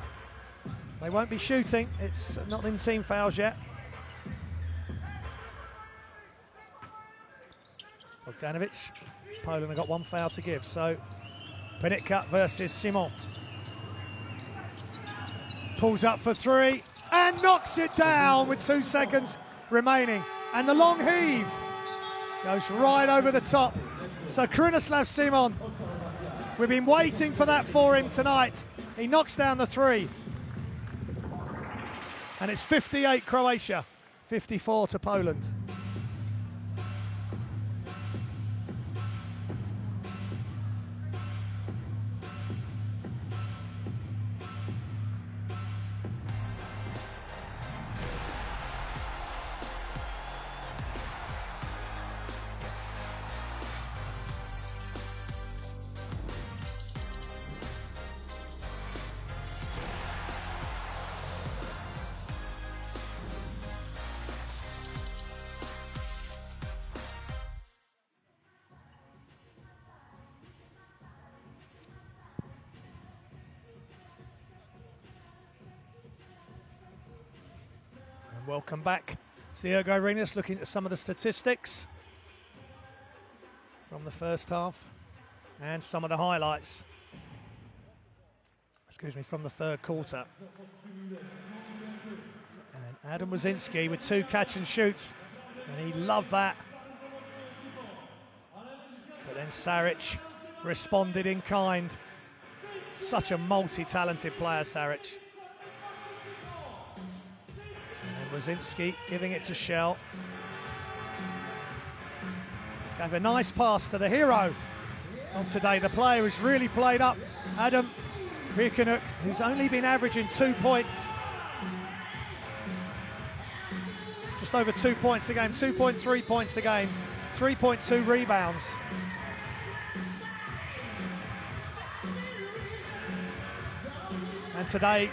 they won't be shooting. It's not in team fouls yet. Bogdanovic, Poland have got 1 foul to give, so Panitka versus Simon. Pulls up for 3 and knocks it down with 2 seconds remaining. And the long heave goes right over the top. So Krunislav Simon, we've been waiting for that for him tonight. He knocks down the 3. And it's 58 Croatia, 54 to Poland. Welcome back to the Ergo Arena. Just looking at some of the statistics from the first half and some of the highlights, from the third quarter. And Adam Wazinski with 2 catch and shoots, and he loved that. But then Saric responded in kind. Such a multi-talented player, Saric. And Wazinski giving it to Shell. Gave a nice pass to the hero of today, the player who's really played up, Adam Rikanuk, who's only been averaging 2 points. Just over 2 points a game, 2.3 points a game, 3.2 rebounds. And today,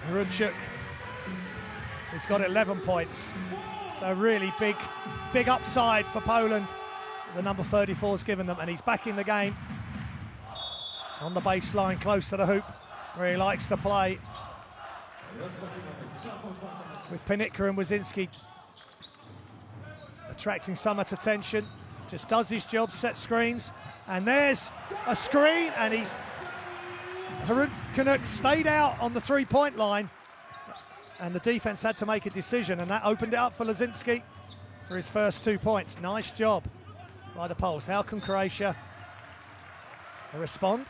Rudchuk has got 11 points. So really big upside for Poland. The number 34's given them, and he's back in the game on the baseline, close to the hoop, where he likes to play. With Panitka and Wazinski attracting so much attention. Just does his job, set screens, and there's a screen, and Canuck stayed out on the 3-point line, and the defense had to make a decision, and that opened it up for Wazinski for his first 2 points. Nice job by the Poles. How can Croatia respond?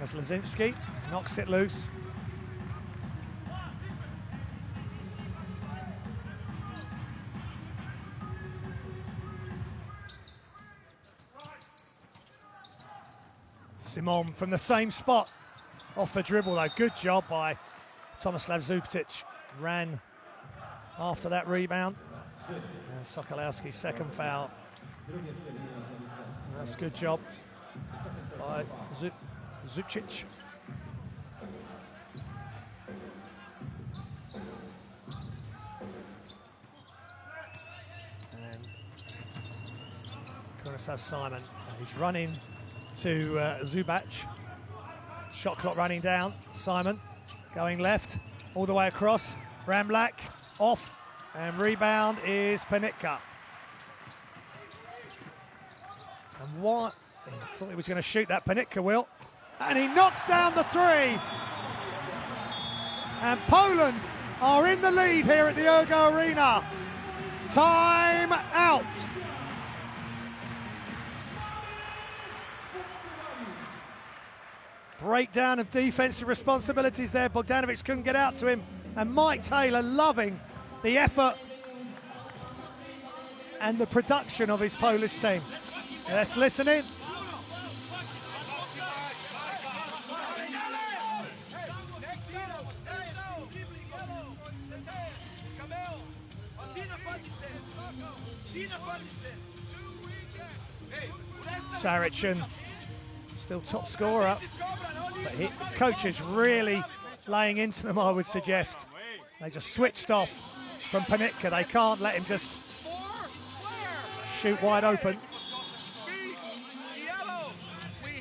As Wazinski knocks it loose. Simon from the same spot, off the dribble though. Good job by Tomislav Zuptic. Ran after that rebound. And Sokolowski's second foul. That's a good job by Zupcic. And Kurisav Simon, he's running to Zubac. Shot clock running down. Simon going left, all the way across. Ramlak off, and rebound is Panitka. And what? He thought he was going to shoot that, Panitka will. And he knocks down the 3. And Poland are in the lead here at the Ergo Arena. Time out. Breakdown of defensive responsibilities there. Bogdanovic couldn't get out to him. And Mike Taylor loving the effort and the production of his Polish team. Let's listen in. Saric, still top scorer, but coach is really laying into them, I would suggest. They just switched off from Panitka. They can't let him just shoot wide open.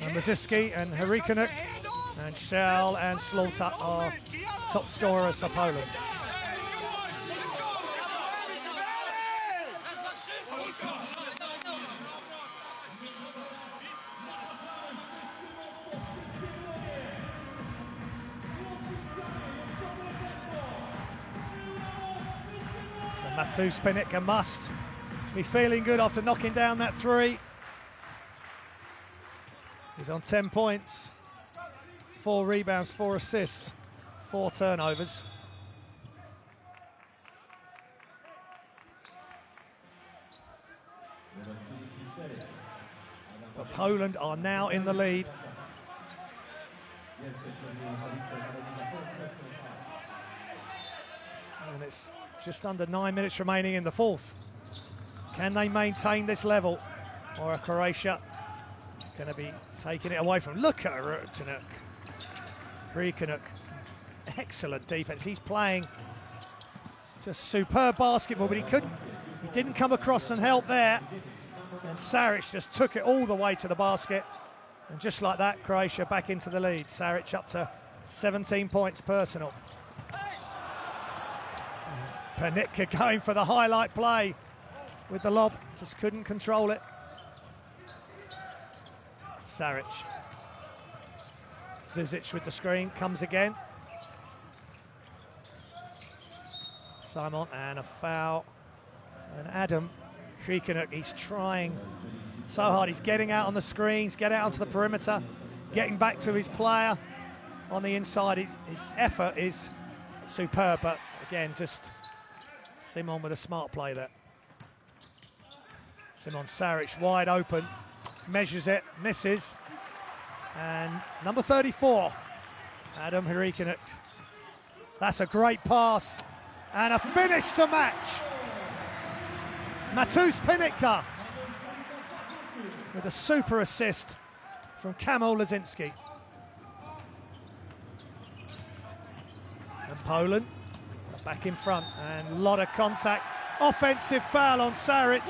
And Wazinski and Harikanuk and Shell and Slaughter are top scorers for Poland. Matus Panitka must be feeling good after knocking down that 3. He's on 10 points, 4 rebounds, 4 assists, 4 turnovers. But Poland are now in the lead. And it's just under 9 minutes remaining in the fourth. Can they maintain this level, or are Croatia going to be taking it away from? Look at Rikanuk. Excellent defense. He's playing just superb basketball, but he didn't come across and help there. And Saric just took it all the way to the basket. And just like that, Croatia back into the lead. Saric up to 17 points personal. Panitka going for the highlight play with the lob, just couldn't control it. Saric. Zizic with the screen, comes again. Simon, and a foul. And Adam Krikanuk, he's trying so hard. He's getting out on the screens, get out onto the perimeter, getting back to his player on the inside. His effort is superb, but again, just Simon with a smart play there. Simon Saric wide open, measures it, misses. And number 34, Adam Krikanuk. That's a great pass and a finish to match. Matus Panitka with a super assist from Kamil Lazinski. And Poland back in front, and a lot of contact. Offensive foul on Saric.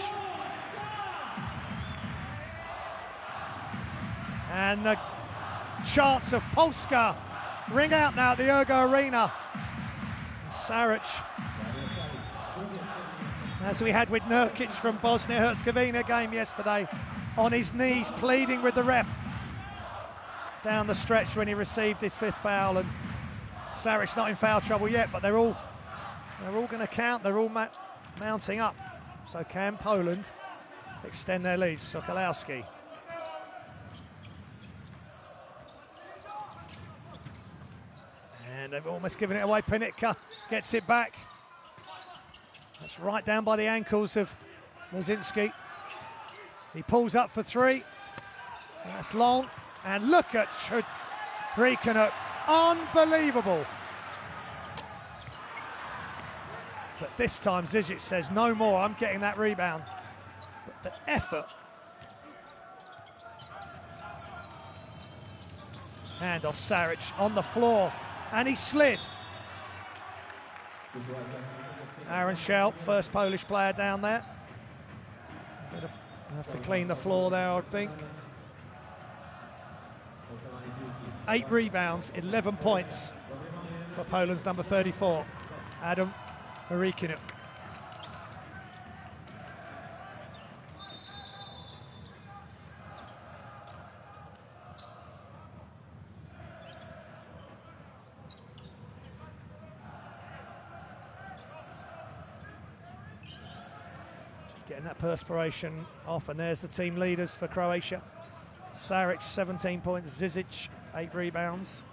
And the chants of Polska ring out now at the Ergo Arena. Saric, as we had with Nurkic from Bosnia-Herzegovina game yesterday, on his knees pleading with the ref down the stretch when he received his 5th foul. And Saric's not in foul trouble yet, but they're all going to count. They're all mounting up. So can Poland extend their lead? Sokolowski. And they've almost given it away. Panitka gets it back. That's right down by the ankles of Lazinski. He pulls up for 3. That's long. And look at Krikanuk. Unbelievable. But this time Zizic says, no more, I'm getting that rebound. But the effort. Hand off Saric on the floor. And he slid. Aaron Schelp, first Polish player down there. Gonna have to clean the floor there, I think. 8 rebounds, 11 points for Poland's number 34, Adam Krikanuk. Getting that perspiration off, and there's the team leaders for Croatia. Saric, 17 points, Zizic, 8 rebounds.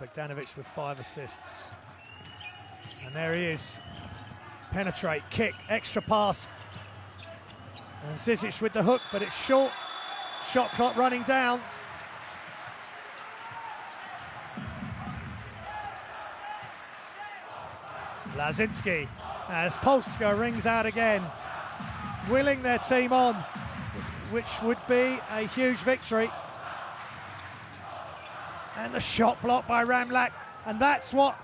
Bogdanovic with 5 assists. And there he is. Penetrate, kick, extra pass. And Zizic with the hook, but it's short. Shot clock running down. Lazinski, as Polska rings out again, willing their team on, which would be a huge victory. And the shot blocked by Ramlak, and that's what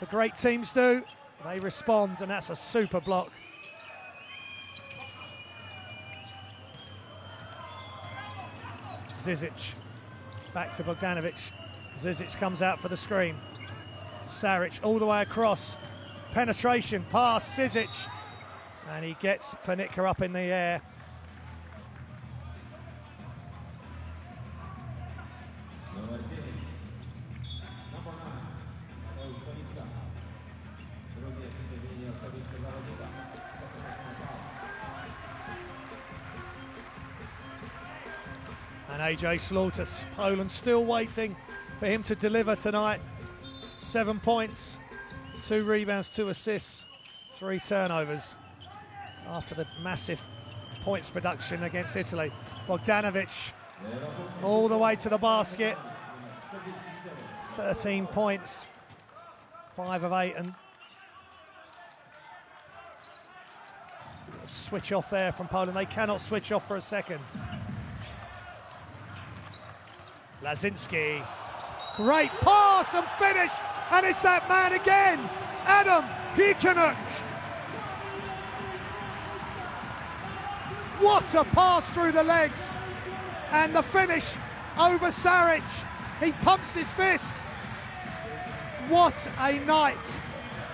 the great teams do. They respond, and that's a super block. Zizic, back to Bogdanovic. Zizic comes out for the screen. Saric all the way across, penetration, pass, Zizic, and he gets Panitka up in the air. And AJ Slaughter, Poland still waiting for him to deliver tonight. 7 points, 2 rebounds, 2 assists, 3 turnovers after the massive points production against Italy. Bogdanovic all the way to the basket. 13 points, 5 of 8, and switch off there from Poland. They cannot switch off for a second. Lazinski, great pass and finish, and it's that man again, Adam Krikanuk. What a pass through the legs, and the finish over Saric. He pumps his fist. What a night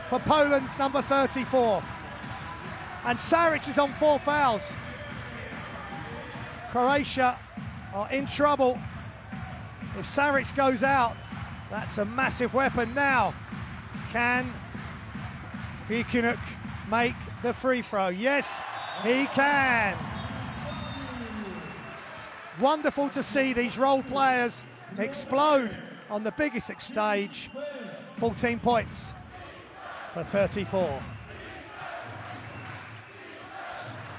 for Poland's number 34. And Saric is on 4 fouls. Croatia are in trouble. If Saric goes out, that's a massive weapon. Now, can Qualifiers make the free throw? Yes, he can. Wonderful to see these role players explode on the biggest stage. 14 points for 34.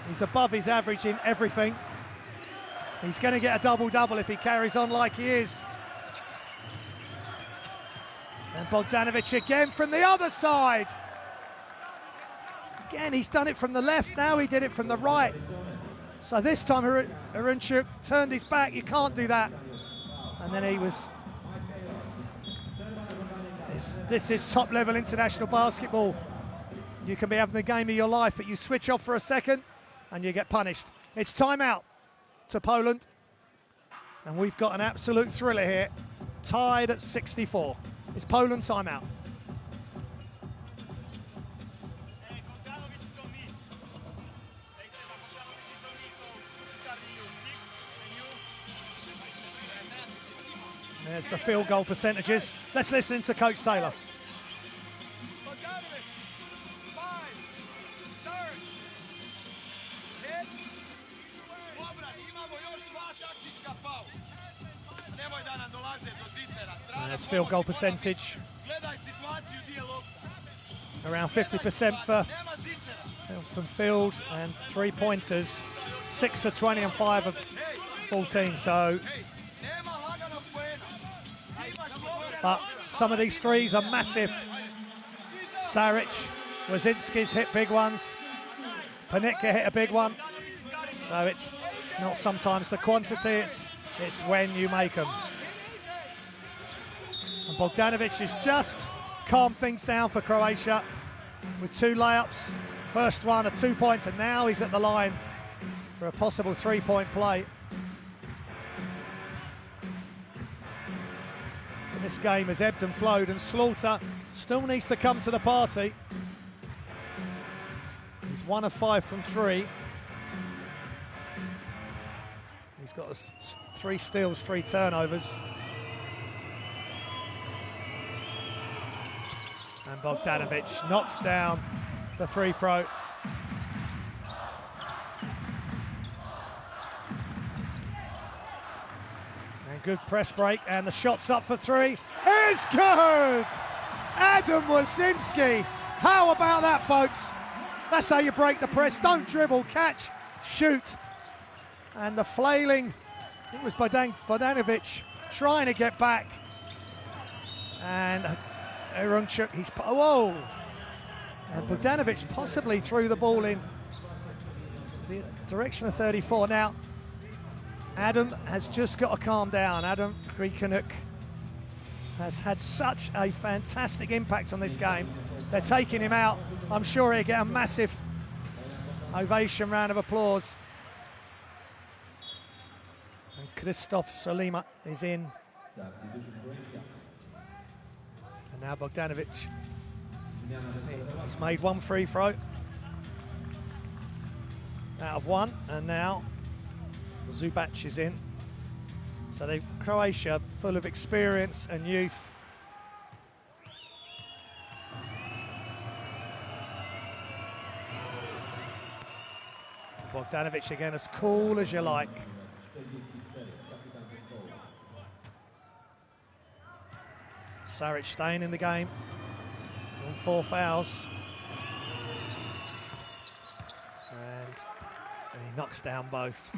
He's above his average in everything. He's going to get a double-double if he carries on like he is. And Bogdanovic again from the other side. Again, he's done it from the left, now he did it from the right. So this time Arunchuk turned his back, you can't do that. And then he was... This is top-level international basketball. You can be having the game of your life, but you switch off for a second and you get punished. It's timeout to Poland. And we've got an absolute thriller here, tied at 64. It's Poland timeout. There's the field goal percentages. Let's listen to Coach Taylor. Bogdanovic, 5, Saric, 5. Dobra, imamo još 2 taktička faula. Nemoj da nam dolaze do zicera. And there's field goal percentage. Gledaj situaciju gdje je lopta. Around 50% from field and 3-pointers. 6 of 20 and 5 of 14. So, but some of these threes are massive. Saric, Wazinski's hit big ones. Panitka hit a big one. So it's not sometimes the quantity, it's when you make them. And Bogdanovic has just calmed things down for Croatia with 2 layups. First one, a 2-point, and now he's at the line for a possible 3-point play. This game has ebbed and flowed, and Slaughter still needs to come to the party. He's 1 of 5 from 3. He's got 3 steals, 3 turnovers. And Bogdanovic knocks down the free throw. Good press break, and the shot's up for 3. It's good! Adam Wazinski. How about that, folks? That's how you break the press. Don't dribble, catch, shoot. And the flailing, it was Bogdanovic trying to get back. And Arunchuk, whoa! And Bogdanovic possibly threw the ball in the direction of 34. Now, Adam has just got to calm down. Adam Qualifiers has had such a fantastic impact on this game. They're taking him out. I'm sure he'll get a massive ovation, round of applause. And Krzysztof Solima is in. And now Bogdanovic. He's made 1 free throw out of 1, and now Zubac is in. So Croatia full of experience and youth. Bogdanovic again, as cool as you like. Saric staying in the game on 4 fouls. And he knocks down both.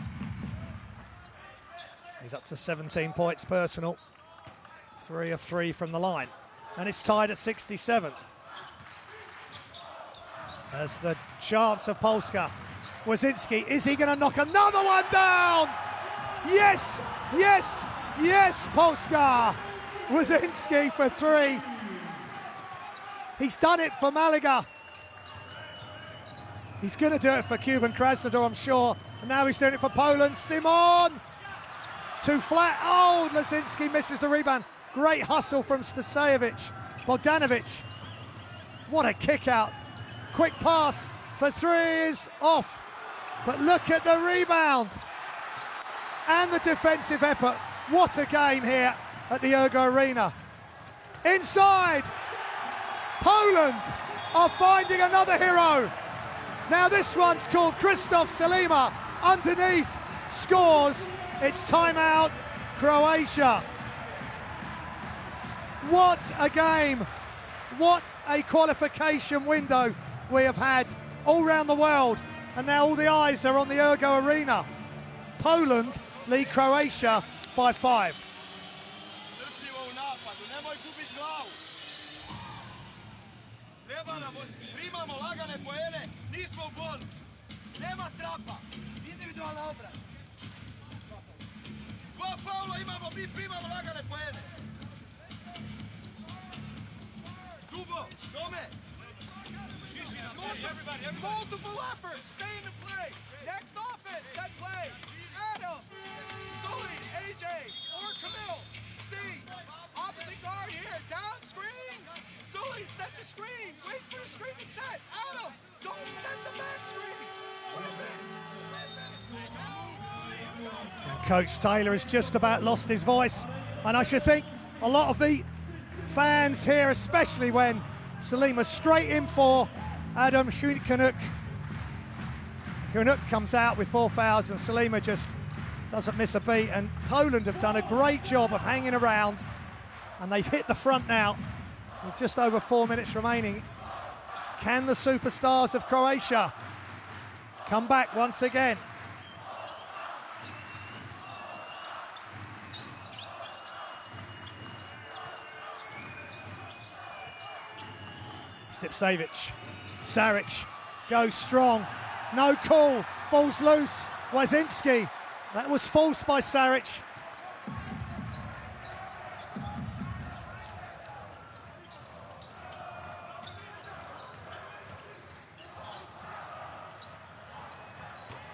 He's up to 17 points personal. 3 of 3 from the line. And it's tied at 67. As the chance of Polska. Wazinski, is he going to knock another one down? Yes, yes, yes, Polska. Wazinski for 3. He's done it for Malaga. He's going to do it for Cuban Krasnodar, I'm sure. And now he's doing it for Poland. Simon! Too flat. Oh, Lazinski misses the rebound. Great hustle from Stasevic. Bogdanovic. What a kick out. Quick pass for three is off. But look at the rebound. And the defensive effort. What a game here at the Ergo Arena. Inside. Poland are finding another hero. Now this one's called Krzysztof Salima. Underneath, scores. It's timeout, Croatia. What a game. What a qualification window we have had all around the world. And now all the eyes are on the Ergo Arena. Poland lead Croatia by 5. Strpljivo u napadu, nemoj gubiti glavu. Treba nam, primamo lagane poene, nismo u golu. Nema trapa, individualna obrana. 2 faula imamo, mi primamo lagane poene. Zubo, Dome. Multiple efforts, stay in the play. Next offense, set play. Adam, Sully, AJ, or Camille. C, opposite guard here, down screen. Sully, set the screen. Wait for the screen to set. Adam, don't set the back screen. Slip it, slip it. And Coach Taylor has just about lost his voice. And I should think a lot of the fans here, especially when Salima straight in for Adam Hunkanuk. Hunkanuk comes out with 4 fouls and Salima just doesn't miss a beat. And Poland have done a great job of hanging around and they've hit the front now with just over 4 minutes remaining. Can the superstars of Croatia come back once again? Stipsavic, Saric goes strong, no call, ball's loose, Wazinski, that was forced by Saric.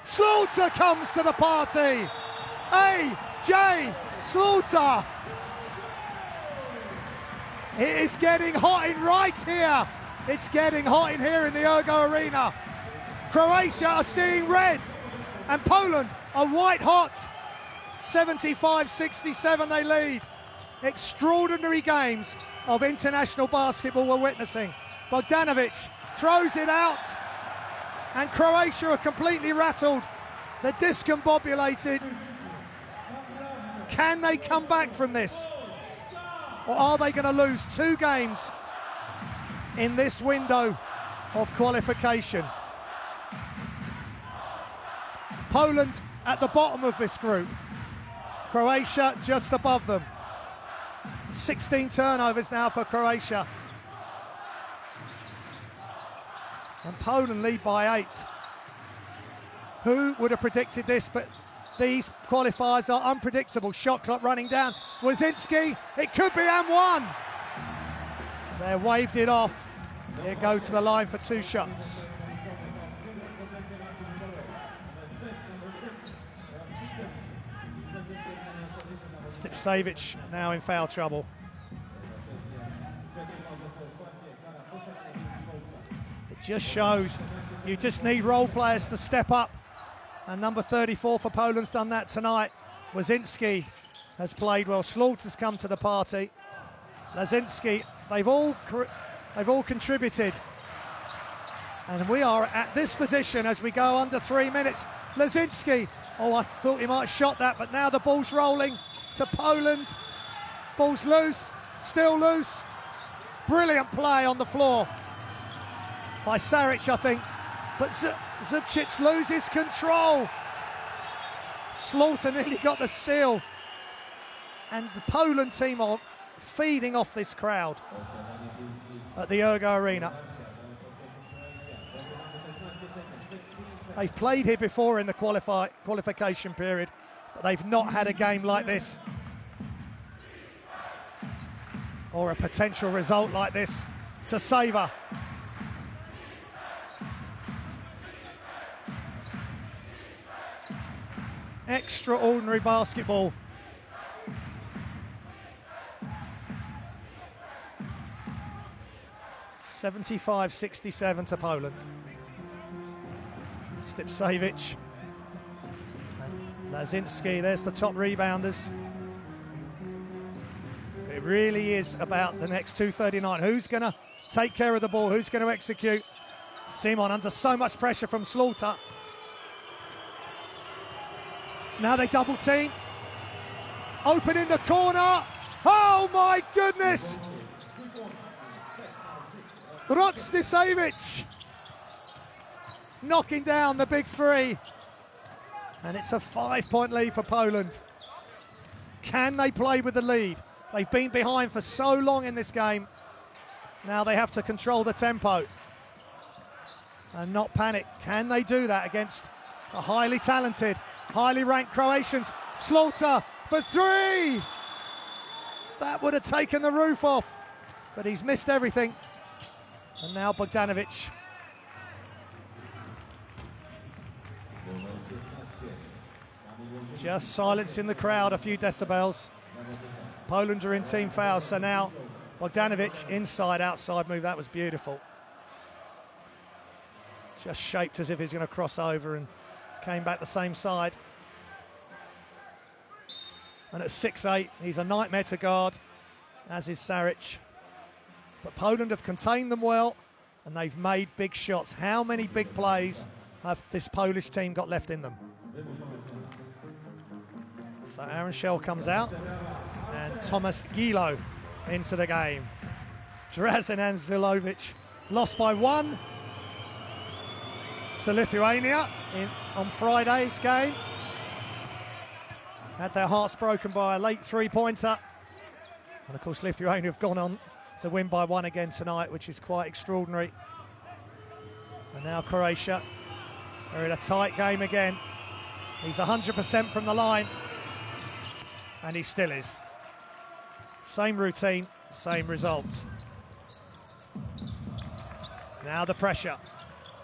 Slaughter comes to the party, AJ Slaughter. It is getting hot in right here. It's getting hot in here in the Ergo Arena. Croatia are seeing red and Poland are white hot. 75-67 they lead. Extraordinary games of international basketball we're witnessing. Bogdanovic throws it out and Croatia are completely rattled. They're discombobulated. Can they come back from this? Or are they going to lose 2 games in this window of qualification? Poland at the bottom of this group. Croatia just above them. 16 turnovers now for Croatia. And Poland lead by 8. Who would have predicted this? But these qualifiers are unpredictable. Shot clock running down. Wazinski, it could be and 1. They waved it off. They go to the line for 2 shots. Stipsavic now in foul trouble. It just shows you just need role players to step up. And number 34 for Poland's done that tonight. Wazinski has played well. Slaughter's come to the party. Lazinski, they've all contributed. And we are at this position as we go under 3 minutes. Lazinski, oh, I thought he might have shot that, but now the ball's rolling to Poland. Ball's loose, still loose. Brilliant play on the floor by Saric, I think. But Zubcic loses control. Slaughter nearly got the steal. And the Poland team are feeding off this crowd at the Ergo Arena. They've played here before in the qualification period, but they've not had a game like this or a potential result like this to savour. Extraordinary basketball 75-67 to Poland. Stipcevic and Lazinski, there's the top rebounders. It really is about the next 2:39. Who's going to take care of the ball? Who's going to execute? Simon under so much pressure from Slaughter. Now they double team. Open in the corner. Oh my goodness! Stipcevic knocking down the big three. And it's a 5-point lead for Poland. Can they play with the lead? They've been behind for so long in this game. Now they have to control the tempo and not panic. Can they do that against a highly talented, highly ranked Croatians? Slaughter for three! That would have taken the roof off, but he's missed everything. And now Bogdanovic. Just silencing the crowd a few decibels. Poland are in team fouls, so now Bogdanovic, inside, outside move, that was beautiful. Just shaped as if he's going to cross over and came back the same side. And at 6'8", he's a nightmare to guard, as is Saric. But Poland have contained them well, and they've made big shots. How many big plays have this Polish team got left in them? So Aaron Schell comes out, and Thomas Gilo into the game. Drazen and Zilovic lost by 1 to Lithuania on Friday's game. Had their hearts broken by a late three-pointer. And of course Lithuania have gone on to win by 1 again tonight, which is quite extraordinary. And now Croatia are in a tight game again. He's 100% from the line. And he still is. Same routine, same result. Now the pressure.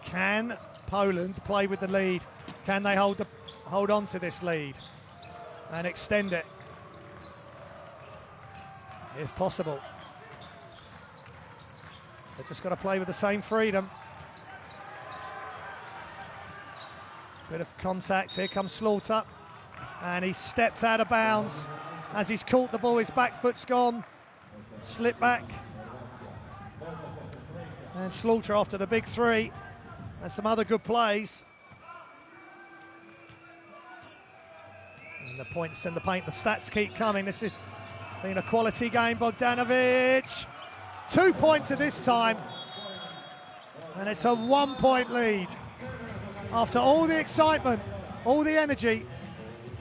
Can Poland play with the lead? Can they hold on to this lead and extend it, if possible? They've just got to play with the same freedom. Bit of contact. Here comes Slaughter. And he stepped out of bounds. As he's caught the ball, his back foot's gone. Slip back. And Slaughter after the big three. And some other good plays. And the points in the paint, the stats keep coming. This has been a quality game. Bogdanovic. 2 points at this time. And it's a 1-point lead. After all the excitement, all the energy,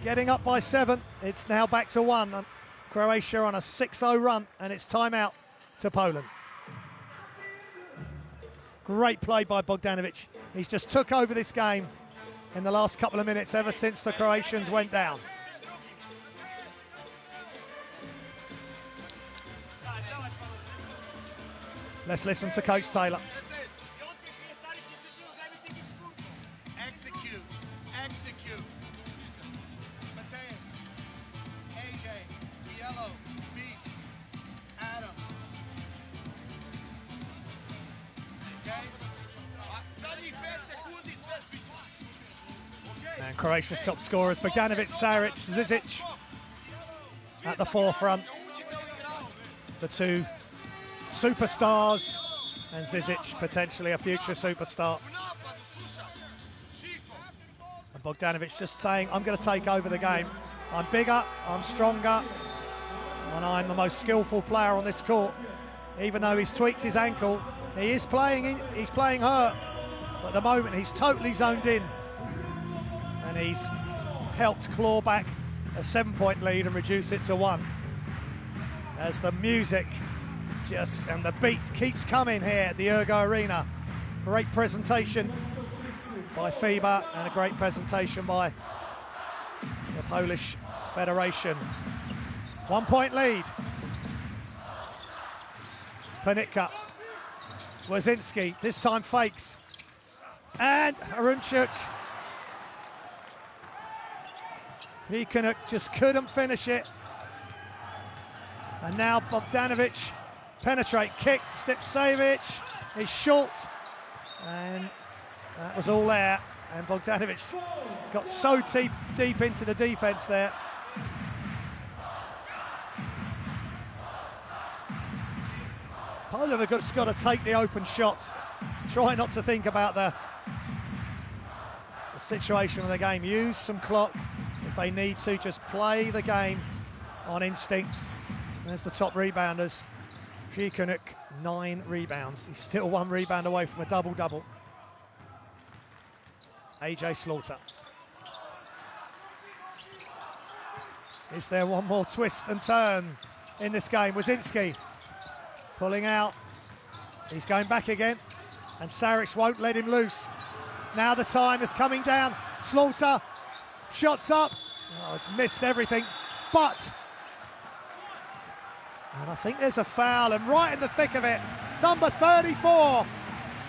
getting up by 7, it's now back to 1. And Croatia on a 6-0 run, and it's timeout to Poland. Great play by Bogdanovic. He's just took over this game in the last couple of minutes ever since the Croatians went down. Let's listen to Coach Taylor. Execute. Execute. Mateus. AJ. Yellow. Beast. Adam. Okay? And Croatia's top scorers, Bogdanovic, Saric, Zizic at the forefront. The two superstars, and Zizic potentially a future superstar. And Bogdanovic just saying, I'm going to take over the game. I'm bigger, I'm stronger, and I'm the most skillful player on this court. Even though he's tweaked his ankle, he's playing hurt. But at the moment, he's totally zoned in. And he's helped claw back a 7-point lead and reduce it to 1. As the music and the beat keeps coming here at the Ergo Arena. Great presentation by FIBA and a great presentation by the Polish Federation. 1-point lead. Panitka. Wazinski, this time fakes. And Arunchuk. He just couldn't finish it. And now Bogdanovic Penetrate, kick, Stipcevic is short, and that was all there. And Bogdanovic got so deep into the defence there. Poland have just got to take the open shots. Try not to think about the situation of the game. Use some clock if they need to. Just play the game on instinct. There's the top rebounders. Zhikanuk, 9 rebounds. He's still 1 rebound away from a double-double. AJ Slaughter. Is there one more twist and turn in this game? Wazinski pulling out. He's going back again, and Saric won't let him loose. Now the time is coming down. Slaughter, shots up. Oh, it's missed everything, but, and I think there's a foul, and right in the thick of it, number 34.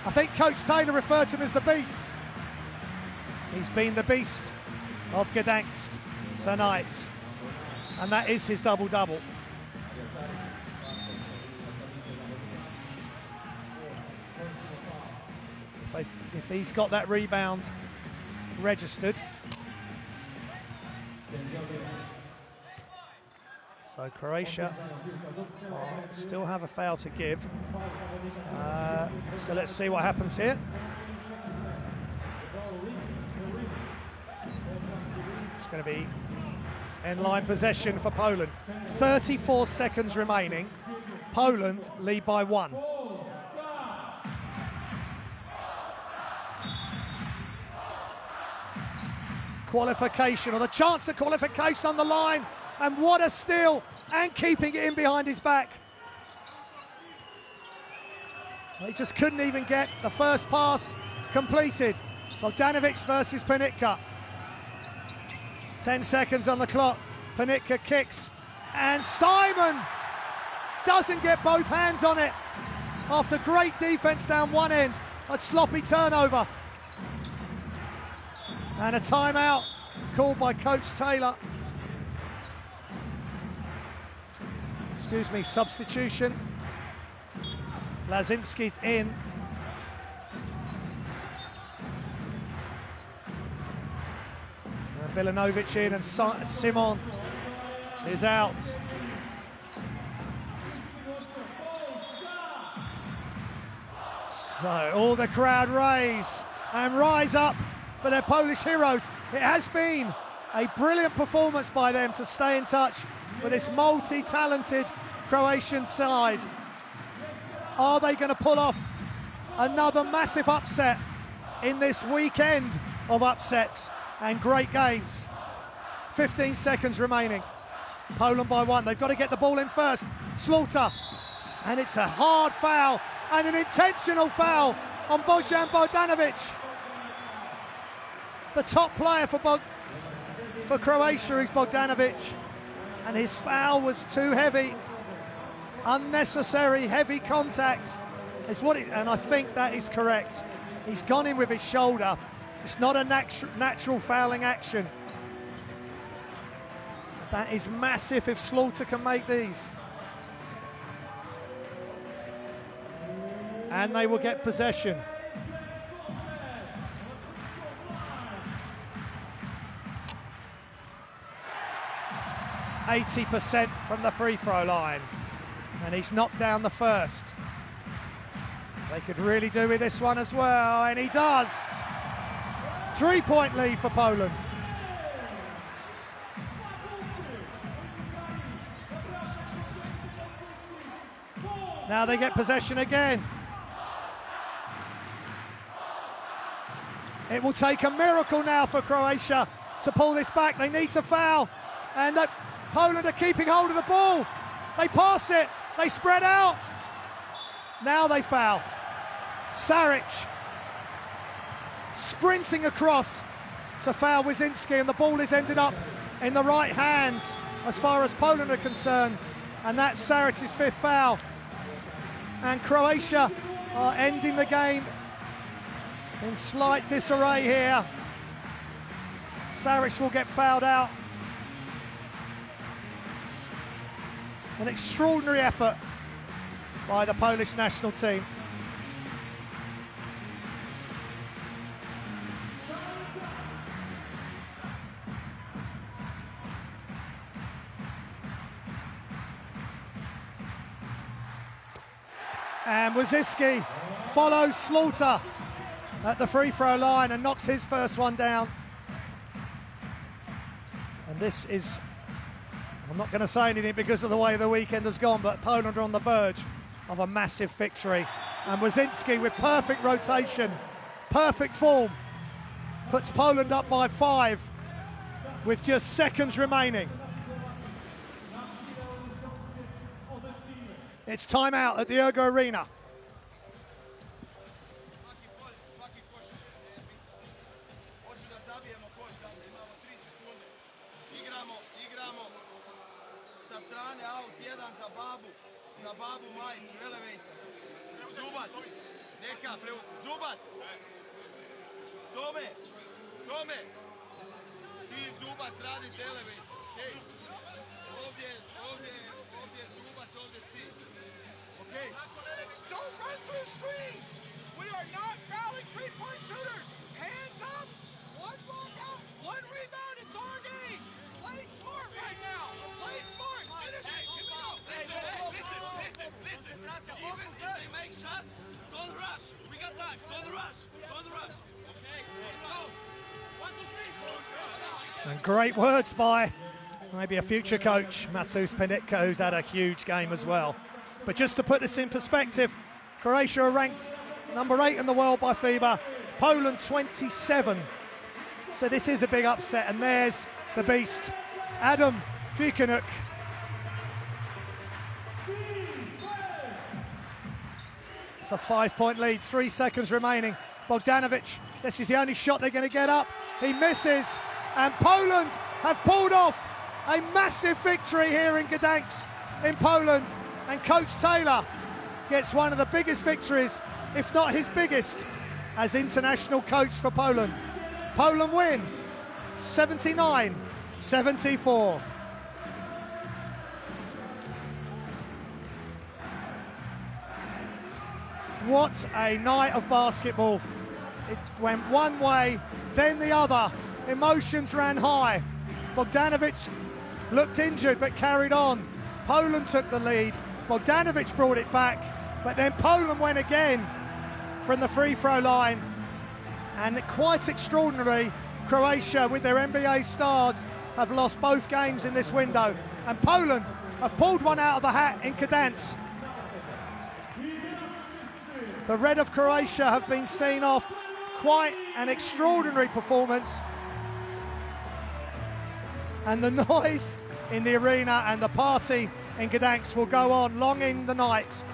I think Coach Taylor referred to him as the Beast. He's been the Beast of Gdansk tonight, and that is his double-double. If he's got that rebound registered. So Croatia still have a foul to give. So let's see what happens here. It's going to be end-line possession for Poland. 34 seconds remaining. Poland lead by 1. Qualification, or the chance of qualification on the line, and what a steal, and keeping it in behind his back. They just couldn't even get the first pass completed. Bogdanovic versus Panitka. 10 seconds on the clock. Panitka kicks, and Simon doesn't get both hands on it. After great defense down one end, a sloppy turnover. And a timeout called by Coach Taylor. Excuse me, substitution. Lazinski's in. And Bilanovic in, and Simon is out. So all the crowd rise up for their Polish heroes. It has been a brilliant performance by them to stay in touch with this multi-talented Croatian side. Are they going to pull off another massive upset in this weekend of upsets and great games? 15 seconds remaining. Poland by 1. They've got to get the ball in first. Slaughter, and it's a hard foul and an intentional foul on Bojan Bogdanovic. The top player for Croatia is Bogdanovic, and his foul was too heavy. Unnecessary heavy contact is what it, and I think that is correct. He's gone in with his shoulder. It's not a natural fouling action. So that is massive if Slaughter can make these. And they will get possession. 80% from the free throw line, and he's knocked down the first. They could really do with this one as well, and he does. 3-point lead for Poland. Now they get possession again. It will take a miracle now for Croatia to pull this back. They need to foul, and that Poland are keeping hold of the ball. They pass it, they spread out. Now they foul. Saric sprinting across to foul Wazinski, and the ball is ended up in the right hands as far as Poland are concerned, and that's Saric's 5th foul. And Croatia are ending the game in slight disarray here. Saric will get fouled out. An extraordinary effort by the Polish national team. And Waziski follows Slaughter at the free throw line and knocks his first one down. And this is, I'm not going to say anything because of the way the weekend has gone, but Poland are on the verge of a massive victory. And Wazinski, with perfect rotation, perfect form, puts Poland up by 5 with just seconds remaining. It's time out at the Ergo Arena. Zubac! Tome! Ti Zubac radite elevate. Hej! Ovdje je Zubac, ovdje ti. Okay. Don't run through screens! We are not fouling three-point shooters! Hands up! One block out, one rebound, it's our game! Play smart right now! Play smart! Finish it! Here we go! Listen! Even if they make shots, don't rush! We got time! Don't rush! Okay? Let's go! 1, 2, 3! And great words by maybe a future coach, Mateusz Penitko, who's had a huge game as well. But just to put this in perspective, Croatia are ranked number 8 in the world by FIBA, Poland 27. So this is a big upset, and there's the beast, Adam Fikonuk. It's a 5-point lead, 3 seconds remaining. Bogdanovic, this is the only shot they're going to get up. He misses, and Poland have pulled off a massive victory here in Gdansk in Poland. And Coach Taylor gets one of the biggest victories, if not his biggest, as international coach for Poland. Poland win 79-74. What a night of basketball. It went one way, then the other. Emotions ran high. Bogdanovic looked injured but carried on. Poland took the lead. Bogdanovic brought it back, but then Poland went again from the free throw line. And quite extraordinary, Croatia, with their NBA stars, have lost both games in this window. And Poland have pulled one out of the hat in Gdansk. The Red of Croatia have been seen off. Quite an extraordinary performance. And the noise in the arena and the party in Gdansk will go on long in the night,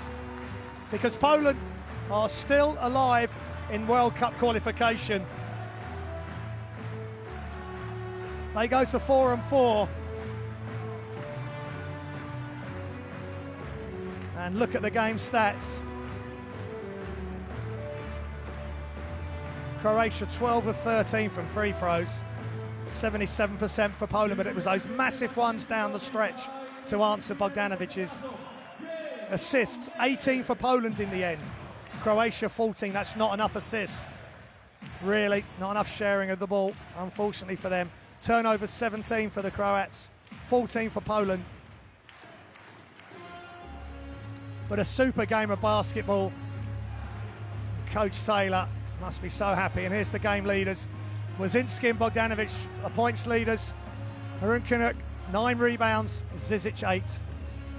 because Poland are still alive in World Cup qualification. They go to 4-4. And look at the game stats. Croatia 12 of 13 from free throws, 77% for Poland, but it was those massive ones down the stretch to answer Bogdanovic's assists. 18 for Poland in the end. Croatia 14, that's not enough assists. Really, not enough sharing of the ball, unfortunately for them. Turnovers 17 for the Croats, 14 for Poland. But a super game of basketball. Coach Taylor must be so happy. And here's the game leaders. Wazinski and Bogdanovic are points leaders. Harunkanuk, 9 rebounds, Zizic 8.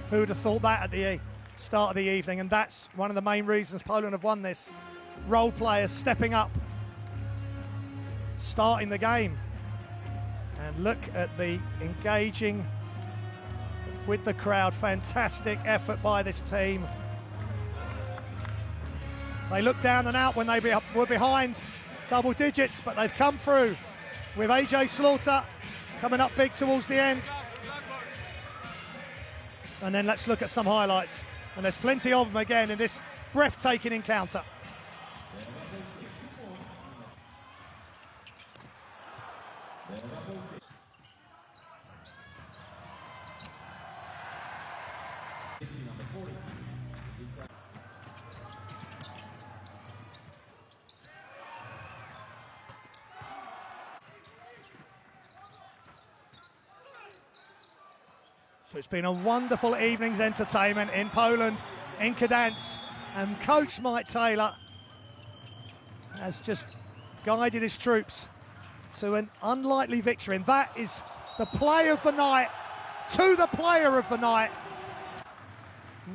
Who would have thought that at the start of the evening? And that's one of the main reasons Poland have won this. Role players stepping up, starting the game. And look at the engaging with the crowd. Fantastic effort by this team. They looked down and out when they were behind double digits, but they've come through with AJ Slaughter coming up big towards the end. And then let's look at some highlights. And there's plenty of them again in this breathtaking encounter. So it's been a wonderful evening's entertainment in Poland, in Gdansk, and Coach Mike Taylor has just guided his troops to an unlikely victory, and that is the play of the night to the player of the night.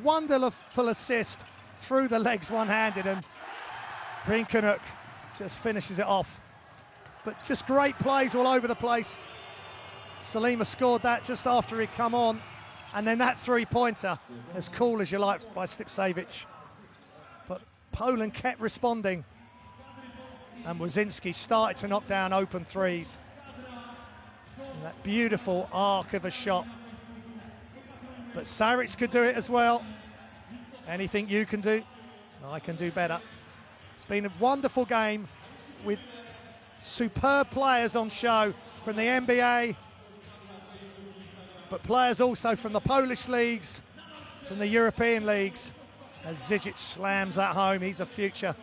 Wonderful assist through the legs one-handed, and Rinkenuk just finishes it off. But just great plays all over the place. Salima scored that just after he'd come on, and then that three-pointer, as cool as you like by Stipcevic. But Poland kept responding, and Wozinski started to knock down open threes. And that beautiful arc of a shot. But Saric could do it as well. Anything you can do, I can do better. It's been a wonderful game with superb players on show from the NBA, but players also from the Polish leagues, from the European leagues, as Zizic slams that home. He's a future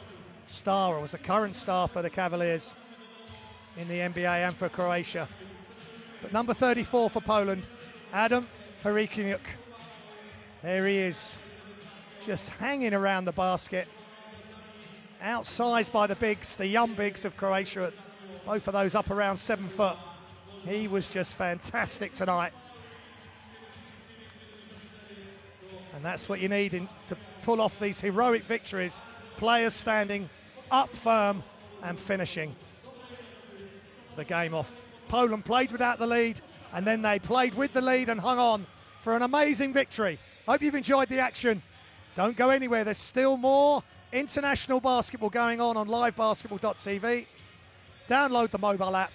star, or was a current star for the Cavaliers in the NBA and for Croatia. But number 34 for Poland, Adam Rinkenuk. There he is, just hanging around the basket, outsized by the bigs, the young bigs of Croatia, both of those up around 7 foot. He was just fantastic tonight. And that's what you need to pull off these heroic victories. Players standing up firm and finishing the game off. Poland played without the lead, and then they played with the lead and hung on for an amazing victory. Hope you've enjoyed the action. Don't go anywhere. There's still more international basketball going on livebasketball.tv. Download the mobile app,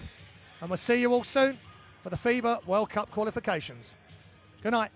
and we'll see you all soon for the FIBA World Cup qualifications. Good night.